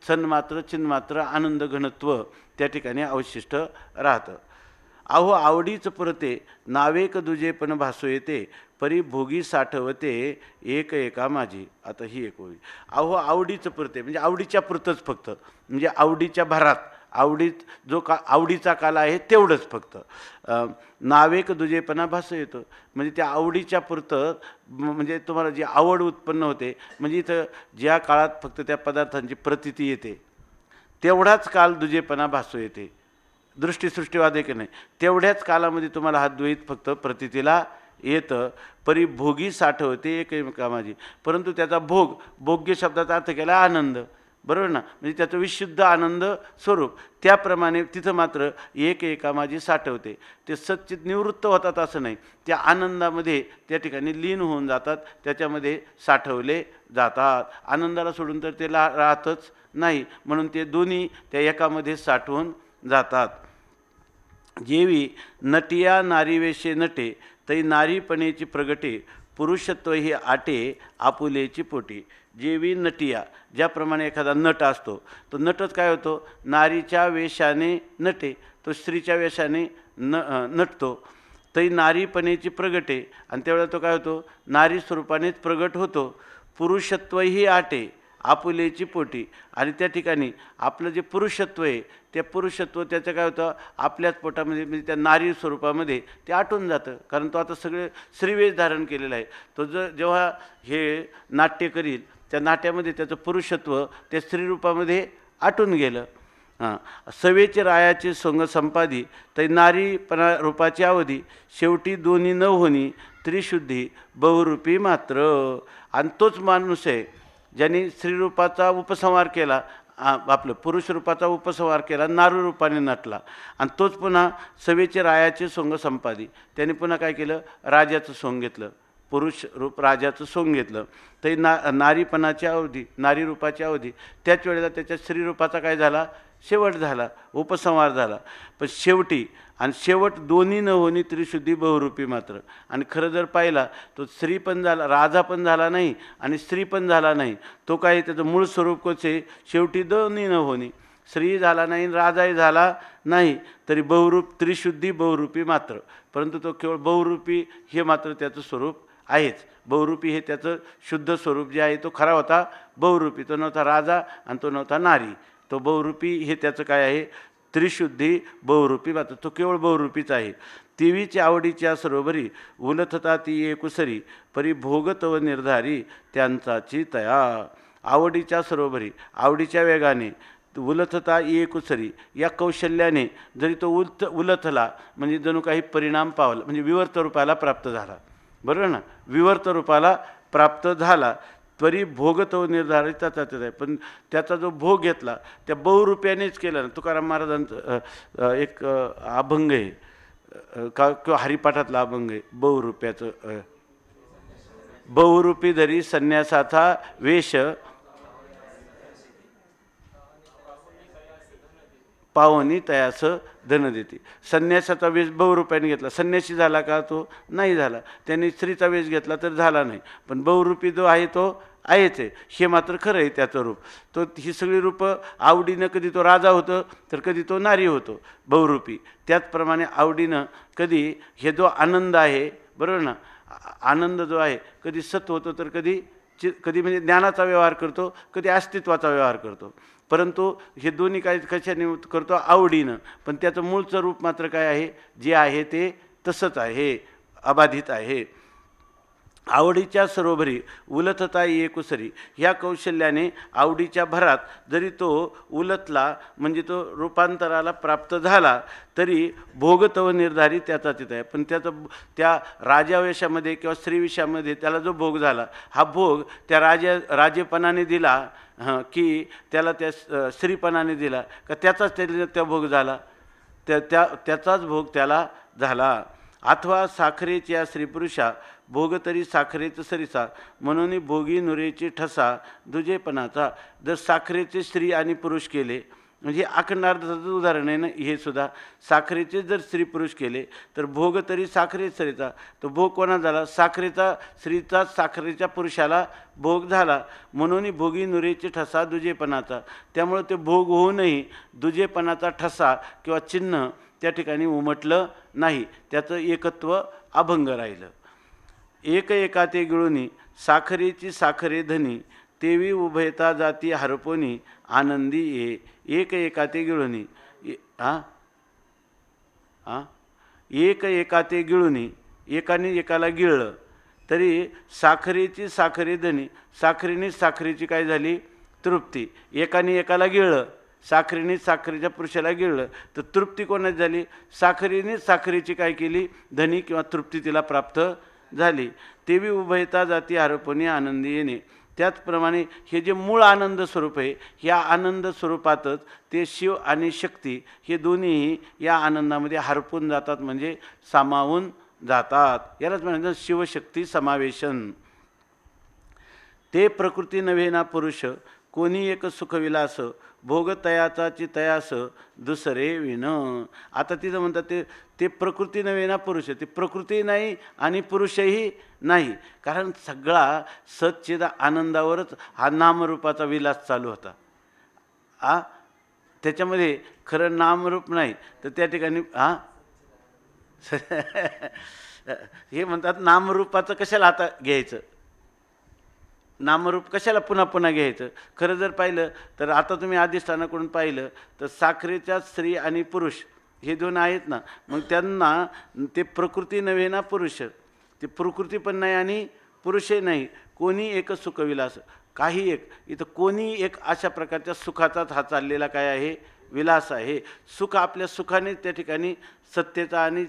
सन्मात्र चिन्मात्र आनंद घनत्व त्या ठिकाणी अवशिष्ट राहतं. अहो आवडीच पुरते नावेक दुजेपण भासू येते, परी भोगी साठवते एक एका माझी. आता ही एक होईल. अहो आवडीचं पुरते म्हणजे आवडीच्या पुरतंच फक्त, म्हणजे आवडीच्या भरात, आवडीत जो का आवडीचा काल आहे तेवढंच फक्त. नावेक दुजेपणा भासू येतो म्हणजे त्या आवडीच्या पुरतं, म्हणजे तुम्हाला जी आवड उत्पन्न होते, म्हणजे इथं ज्या काळात फक्त त्या पदार्थांची प्रतीती येते तेवढाच काल दुजेपणा भासू येते. दृष्टीसृष्टीवाद आहे की नाही, तेवढ्याच कालामध्ये तुम्हाला हा द्वैत फक्त प्रतीतीला येतं. परी भोगी साठवते एक कामाची, परंतु त्याचा भोग, भोग्य शब्दाचा अर्थ केला आनंद, बरोबर ना, म्हणजे त्याचं विशुद्ध आनंद स्वरूप. त्याप्रमाणे तिथं मात्र एक एकामाजी साठवते. ते सच्चित निवृत्त होतात असं नाही, त्या आनंदामध्ये त्या ठिकाणी लीन होऊन जातात, त्याच्यामध्ये साठवले जातात. आनंदाला सोडून तर ते राहतच नाही, म्हणून ते दोन्ही त्या एकामध्ये साठवून जातात. जेवी नटिया नारीवेशे नटे, तै नारीपणेची प्रगटे, पुरुषत्व ही आटे आपुलेची पोटी. जेवी नटिया, ज्याप्रमाणे एखादा नट असतो, तो नटच काय होतो, नारीच्या वेशाने नटे, तो स्त्रीच्या वेशाने नटतो. तै नारीपणेची प्रगटे, आणि त्यावेळेला तो काय होतो, नारी स्वरूपानेच प्रगट होतो. पुरुषत्व ही आटे आपुलेची पोटी, आणि त्या ठिकाणी आपलं जे पुरुषत्व आहे ते पुरुषत्व त्याचं काय होतं, आपल्याच पोटामध्ये म्हणजे त्या नारी स्वरूपामध्ये ते आटून जातं. कारण तो आता सगळे श्रीवेश धारण केलेला आहे. तो जेव्हा हे नाट्य करील त्या नाट्यामध्ये त्याचं पुरुषत्व त्या स्त्रीरूपामध्ये आटून गेलं. सवेचे रायाचे सोंग संपादी, तर नारीपणा रूपाची अवधी, शेवटी दोन्ही न होणी त्रिशुद्धी बहुरूपी मात्र. आणि तोच माणूस आहे ज्यांनी स्त्रीरूपाचा उपसंहार केला, आपलं पुरुष रूपाचा उपसंहार केला, नारू रूपाने नटला, आणि तोच पुन्हा सवेचे रायाचे सोंग संपादी, त्याने पुन्हा काय केलं, राजाचं सोंग घेतलं, पुरुष रूप राजाचं सोंग घेतलं. तर नारीपणाची अवधी, नारी रूपाची अवधी, त्याच वेळेला त्याच्या स्त्रीरूपाचा काय झाला, शेवट झाला, उपसंहार झाला. पण शेवटी आणि शेवट दोन्ही न होणी त्रिशुद्धी बहुरूपी मात्र. आणि खरं जर पाहिला तो स्त्री पण झाला, राजा पण झाला नाही आणि स्त्री पण झाला नाही, तो काय त्याचं मूळ स्वरूप कसे, शेवटी दोन्ही न होणी. श्री झाला नाही, राजाही झाला नाही, तरी बहुरूप त्रिशुद्धी बहुरूपी मात्र, परंतु तो केवळ बहुरूपी हे मात्र त्याचं स्वरूप आहेच. बहुरूपी हे त्याचं शुद्ध स्वरूप जे आहे तो खरा होता बहुरूपी, तो नव्हता राजा आणि तो नव्हता नारी. तो बहुरूपी हे त्याचं काय आहे, त्रिशुद्धी बहुरूपी मात्र, तो केवळ बहुरूपीच आहे. तिवीची आवडीच्या सरोवरी उलथता ती एकूसरी, परी भोगतव निर्धारी त्यांचाची तया. आवडीच्या सरोवरी, आवडीच्या वेगाने उलथता एकूसरी, या कौशल्याने जरी तो उलथला म्हणजे जणू काही परिणाम पावला, म्हणजे विवर्त रूपाला प्राप्त झाला. बरोबर ना, विवर्त रूपाला प्राप्त झाला, त्वरी भोगतो निर्धारित त्याचा आहे. पण त्याचा जो भोग घेतला त्या बहुरूप्यानेच केला ना. तुकाराम महाराजांचं एक अभंग आहे का, किंवा हरिपाठातला अभंग आहे बहुरूप्याचं. बहुरूपी धरी संन्यासाचा वेश, पावनी तयास धन देते. संन्यासाचा वेश बहुरूप्याने घेतला, संन्यासी झाला का, तो नाही झाला. त्यांनी स्त्रीचा वेश घेतला तर झाला नाही, पण बहुरूपी जो आहे तो आहेच आहे. हे मात्र खरं आहे त्याचं रूप. तो ही सगळी रूपं आवडीनं कधी तो राजा होतो तर कधी तो नारी होतो बहुरूपी. त्याचप्रमाणे आवडीनं कधी हे जो आनंद आहे, बरोबर ना, आनंद जो आहे कधी सत्व होतो तर कधी म्हणजे ज्ञानाचा व्यवहार करतो, कधी अस्तित्वाचा व्यवहार करतो. परंतु हे दोन्ही काय कशाने करतो, आवडीनं. पण त्याचं मूळचं रूप मात्र काय आहे, जे आहे ते तसंच आहे, अबाधित आहे. आवडीच्या सरोवरी उलथता एकूसरी, ह्या कौशल्याने आवडीच्या भरात जरी तो उलथला म्हणजे तो रूपांतराला प्राप्त झाला, तरी भोगतव निर्धारी त्याचा तिथं आहे. पण त्याचं त्या राजावेशामध्ये किंवा स्त्रीविषयामध्ये त्याला जो भोग झाला, हा भोग त्या राजेपणाने दिला की त्याला त्या स्त्रीपणाने दिला का, त्याचाच त्या भोग झाला, त्याचाच भोग त्याला झाला. अथवा साखरेच्या स्त्रीपुरुषा भोग तरी साखरेचं सरिसा, म्हणून भोगी नुरेची ठसा दुजेपणाचा. जर साखरेचे स्त्री आणि पुरुष केले, म्हणजे अखंडार्थाचं उदाहरण आहे ना हे सुद्धा. साखरेचे जर स्त्री पुरुष केले तर भोग तरी साखरे सरीचा, तो भोग कोणा झाला, साखरेचा स्त्रीचा साखरेच्या पुरुषाला भोग झाला. म्हणून भोगी नुरेची ठसा दुजेपणाचा, त्यामुळे ते भोग होऊनही दुजेपणाचा ठसा किंवा चिन्ह त्या ठिकाणी उमटलं नाही, त्याचं एकत्व अभंग राहिलं. एक एका ते गिळुनी साखरेची साखरे धनी, तेवी उभयता जाती हरपोनी आनंदी ये. एक एका ते गिळुनी, एक एका ते गिळुनी, एकाने एकाला गिळलं तरी साखरेची साखरे धनी, साखरेने साखरेची काय झाली, तृप्ती. एकाने एकाला गिळलं, साखरेने साखरेच्या पुरुषाला गिळलं तर तृप्ती कोणाची झाली, साखरेने साखरेची काय केली, धनी किंवा तृप्ती तिला प्राप्त झाली. तेवी उभयता जाती आरोपणी आनंदी येणे. त्याचप्रमाणे हे जे मूळ आनंद स्वरूप आहे, ह्या आनंद स्वरूपातच ते शिव आणि शक्ती हे दोन्हीही या आनंदामध्ये हरपून जातात, म्हणजे सामावून जातात. यालाच म्हणायचं शिवशक्ती समावेशन. ते प्रकृती नव्हे ना पुरुष, कोणी एक सुखविलास, भोग तयाचाची तयास दुसरे विन. आता तिथं म्हणतात ते प्रकृती नव्हे ना पुरुष, ते प्रकृती नाही आणि पुरुषही नाही, कारण सगळा सच्चिद आनंदावरच हा नामरूपाचा विलास चालू होता. त्याच्यामध्ये खरं नामरूप नाही तर त्या ठिकाणी हे म्हणतात नामरूपाचं कशाला आता घ्यायचं, नामरूप कशाला पुन्हा पुन्हा घ्यायचं. खरं जर पाहिलं तर आता तुम्ही अधिष्ठानाकडून पाहिलं तर साखरेच्या स्त्री आणि पुरुष हे दोन आहेत ना, मग त्यांना ते प्रकृती नव्हे ना पुरुष, ते प्रकृती पण नाही आणि पुरुषही नाही, कोणी एक सुखविलास. काही एक इथं कोणी एक अशा प्रकारच्या सुखाचाच हा चाललेला काय आहे, विलास आहे. सुख आपल्या सुखाने त्या ठिकाणी सत्तेचा आणि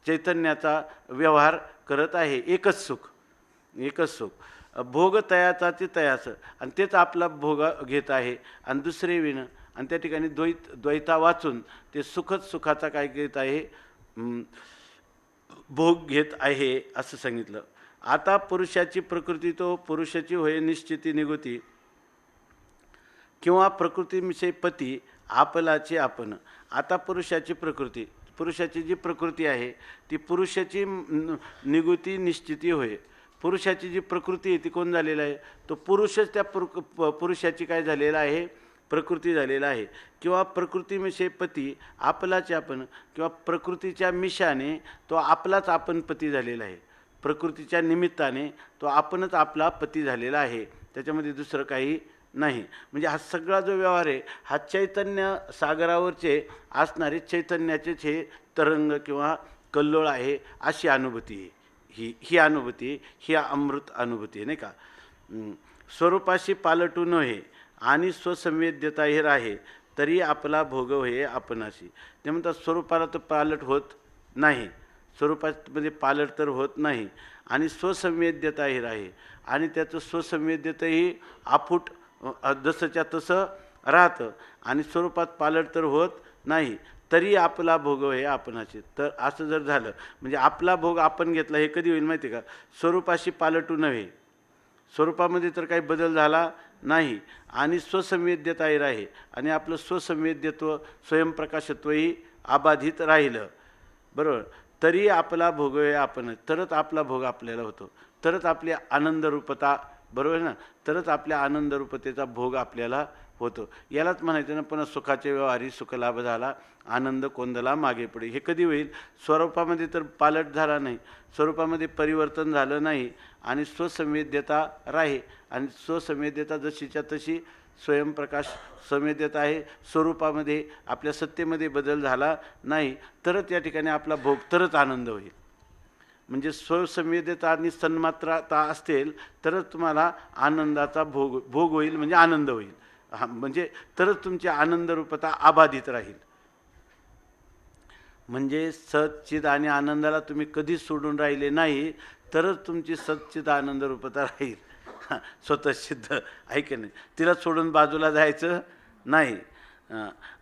चैतन्याचा व्यवहार करत आहे. एकच सुख, एकच सुख. भोग तयाचाची तयाचं, आणि तेच आपला भोग घेत आहे आणि दुसरे विण. आणि त्या ठिकाणी द्वैता वाचून ते सुखच सुखाचा काय घेत आहे, भोग घेत आहे असं सांगितलं. आता पुरुषाची प्रकृती तो पुरुषाची होय निश्चिती निगुती, किंवा प्रकृतीविषयी पती आपलाची आपण. आता पुरुषाची प्रकृती, पुरुषाची जी प्रकृती आहे ती पुरुषाची निगुती निश्चिती होय. पुरुषाची जी प्रकृती आहे ती कोण झालेला आहे, तो पुरुषच त्या पुरुषाची काय झालेला आहे, प्रकृती झालेला आहे, किंवा प्रकृतीविषयी पती आपलाच आपण, किंवा प्रकृतीच्या मिशाने तो आपलाच आपण पती झालेला आहे, प्रकृतीच्या निमित्ताने तो आपणच आपला पती झालेला आहे, त्याच्यामध्ये दुसरं काही नाही. म्हणजे हा सगळा जो व्यवहार आहे हा चैतन्य सागरावरचे असणारे चैतन्याचेच हे तरंग किंवा कल्लोळ आहे, अशी अनुभूती आहे. ही अनुभूती, ही अमृत अनुभूती आहे, नाही का. स्वरूपाशी पालटू नये आणि स्वसंवेद्यता हे राहे, तरी आपला भोग होय आपणाशी. ते म्हणतात स्वरूपाला तर पालट होत नाही, स्वरूपामध्ये पालट तर होत नाही, आणि स्वसंवेद्यता हे राहे, आणि त्याचं स्वसंवेद्यताही आफूट जसंच्या तसं राहतं, आणि स्वरूपात पालट तर होत नाही, तरी आपला भोग आहे आपणाचे. तर असं जर झालं म्हणजे आपला भोग आपण घेतला, हे कधी होईल माहिती आहे का, स्वरूपाशी पालटू नव्हे, स्वरूपामध्ये तर काही बदल झाला नाही, आणि स्वसंवेद्यताही राहे, आणि आपलं स्वसंवेद्यत्व स्वयंप्रकाशत्वही अबाधित राहिलं, बरोबर, तरी आपला भोग आहे आपण, तरच आपला भोग आपल्याला होतो, तरच आपली आनंदरूपता, बरोबर ना, तरच आपल्या आनंदरूपतेचा भोग आपल्याला होतो. यालाच म्हणायचं ना पुन्हा, सुखाचे व्यवहारी सुखलाभ झाला, आनंद कोंदला मागे पुढे. हे कधी होईल, स्वरूपामध्ये तर पालट झाला नाही, स्वरूपामध्ये परिवर्तन झालं नाही, आणि स्वसंवेद्यता राहे, आणि स्वसंवेद्यता जशीच्या तशी स्वयंप्रकाश संवेद्यता आहे, स्वरूपामध्ये आपल्या सत्तेमध्ये बदल झाला नाही, तरच या ठिकाणी आपला भोग, तरच आनंद होईल. म्हणजे स्वसंवेद्यता आणि सन्मात्रता असतील तरच तुम्हाला आनंदाचा भोग होईल, म्हणजे आनंद होईल. म्हणजे तरच तुमची आनंदरूपता अबाधित राहील. म्हणजे सच्चिद आणि आनंदाला तुम्ही कधीच सोडून राहिले नाही, तरच तुमची सच्चिद आनंदरूपता राहील. स्वतः सिद्ध आहे की नाही, तिला सोडून बाजूला जायचं नाही.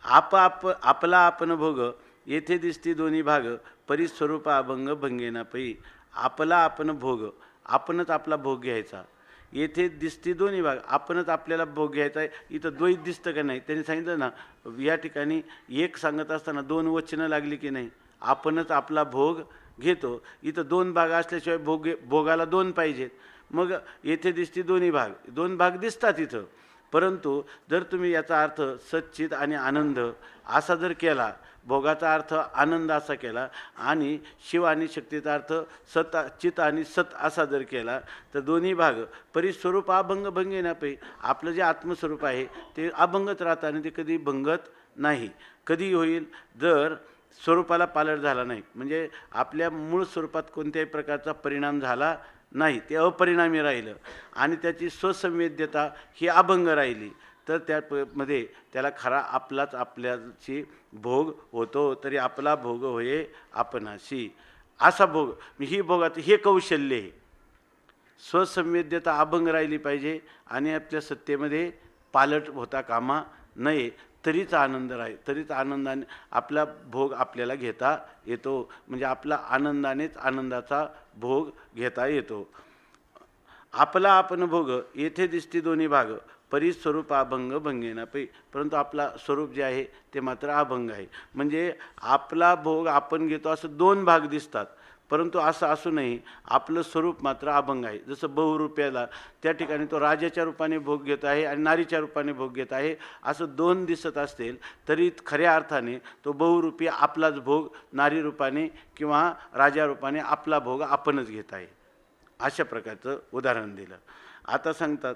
आपला आपण भोग येथे दिसती दोन्ही भाग, परिस्वरूप अभंग भंगेना पै. आपला आपण भोग, आपणच आपला भोग घ्यायचा, येथे दिसती दोन्ही भाग, आपणच आपल्याला भोग घ्यायचा आहे. इथं द्वैत दिसतं का नाही, त्यांनी सांगितलं ना, या ठिकाणी एक सांगत असताना दोन वचनं लागली की नाही, आपणच आपला भोग घेतो. इथं दोन भाग असल्याशिवाय भोगाला दोन पाहिजेत. मग येथे दिसती दोन्ही भाग, दोन भाग दिसतात इथं, परंतु जर तुम्ही याचा अर्थ सच्चित आणि आनंद असा जर केला, भोगाचा अर्थ आनंद असा केला, आणि शिव आणि शक्तीचा अर्थ सत चित आणि सत असा जर केला, तर दोन्ही भाग परिस्वरूप अभंग भंगेना पै. आपलं जे आत्मस्वरूप आहे ते अभंगत राहतं, आणि ते कधी भंगत नाही. कधी होईल, जर स्वरूपाला पालट झाला नाही, म्हणजे आपल्या मूळ स्वरूपात कोणत्याही प्रकारचा परिणाम झाला नाही, ते अपरिणामी राहिलं, आणि त्याची स्वसंवेद्यता ही अभंग राहिली, तर त्यामध्ये त्याला खरा आपलाच आपल्याची भोग होतो. तरी आपला भोग होये आपणाशी, असा भोग. ही भोगात हे कौशल्य आहे. स्वसंवेद्यता अभंग राहिली पाहिजे, आणि आपल्या सत्तेमध्ये पालट होता कामा नये, तरीच आनंद राहील, तरीच आनंदाने आपला भोग आपल्याला घेता येतो. म्हणजे आपला आनंदानेच आनंदाचा भोग घेता येतो. आपला आपण भोग येथे दिसती दोन्ही भाग, परिस्वरूप अभंग भंगेना पै. परंतु आपला स्वरूप जे आहे ते मात्र अभंग आहे. म्हणजे आपला भोग आपण घेतो असं दोन भाग दिसतात, परंतु असं असूनही आपलं स्वरूप मात्र अभंग आहे. जसं बहुरूप्याला त्या ठिकाणी तो राजाच्या रूपाने भोग घेत आहे आणि नारीच्या रूपाने भोग घेत आहे, असं दोन दिसत असतील तरी खऱ्या अर्थाने तो बहुरूपी आपलाच भोग नारी रूपाने किंवा राजा रूपाने आपला भोग आपणच घेत आहे. अशा प्रकारचं उदाहरण दिलं. आता सांगतात,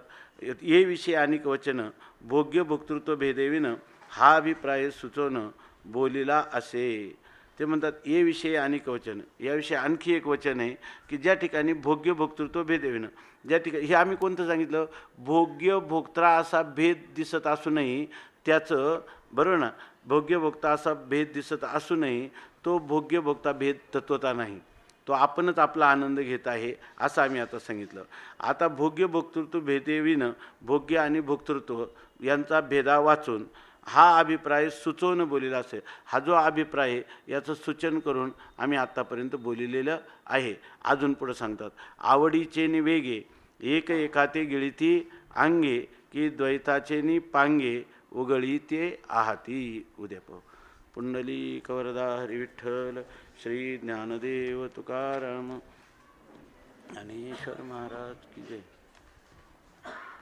ये विषय अनेक वचन भोग्य भोक्तृत्व भेदेविन, हा अभिप्राय सुचवणं बोलिला असे. ते म्हणतात ये विषय अनेक वचन, याविषयी आणखी एक वचन आहे की ज्या ठिकाणी भोग्य भोक्तृत्व भेदेविन, ज्या ठिकाणी, हे आम्ही कोणतं सांगितलं, भोग्य भोक्ता असा भेद दिसत असूनही त्याचं, बरोबर ना, भोग्य भोक्ता असा भेद दिसत असूनही तो भोग्य भोक्ता भेद तत्वता नाही, तो आपणच आपला आनंद घेत आहे, असं आम्ही आता सांगितलं. आता भोग्य भोक्तृत्व भेदेविन, भोग्य आणि भोक्तृत्व यांचा भेदा वाचून हा अभिप्राय सुचवणं बोलिला असेल. हा जो अभिप्राय आहे याचं सूचन करून आम्ही आत्तापर्यंत बोलिलेलं आहे. अजून पुढं सांगतात, आवडीचे नि वेगे एक एकाते गिळीती अंगे, की द्वैताचे नि पांगे उगळी ते आहाती. उद्या पुंडलिक वरदा हरी विठ्ठल श्री ज्ञानदेव तुकाराम ज्ञानेश्वर महाराज की जय.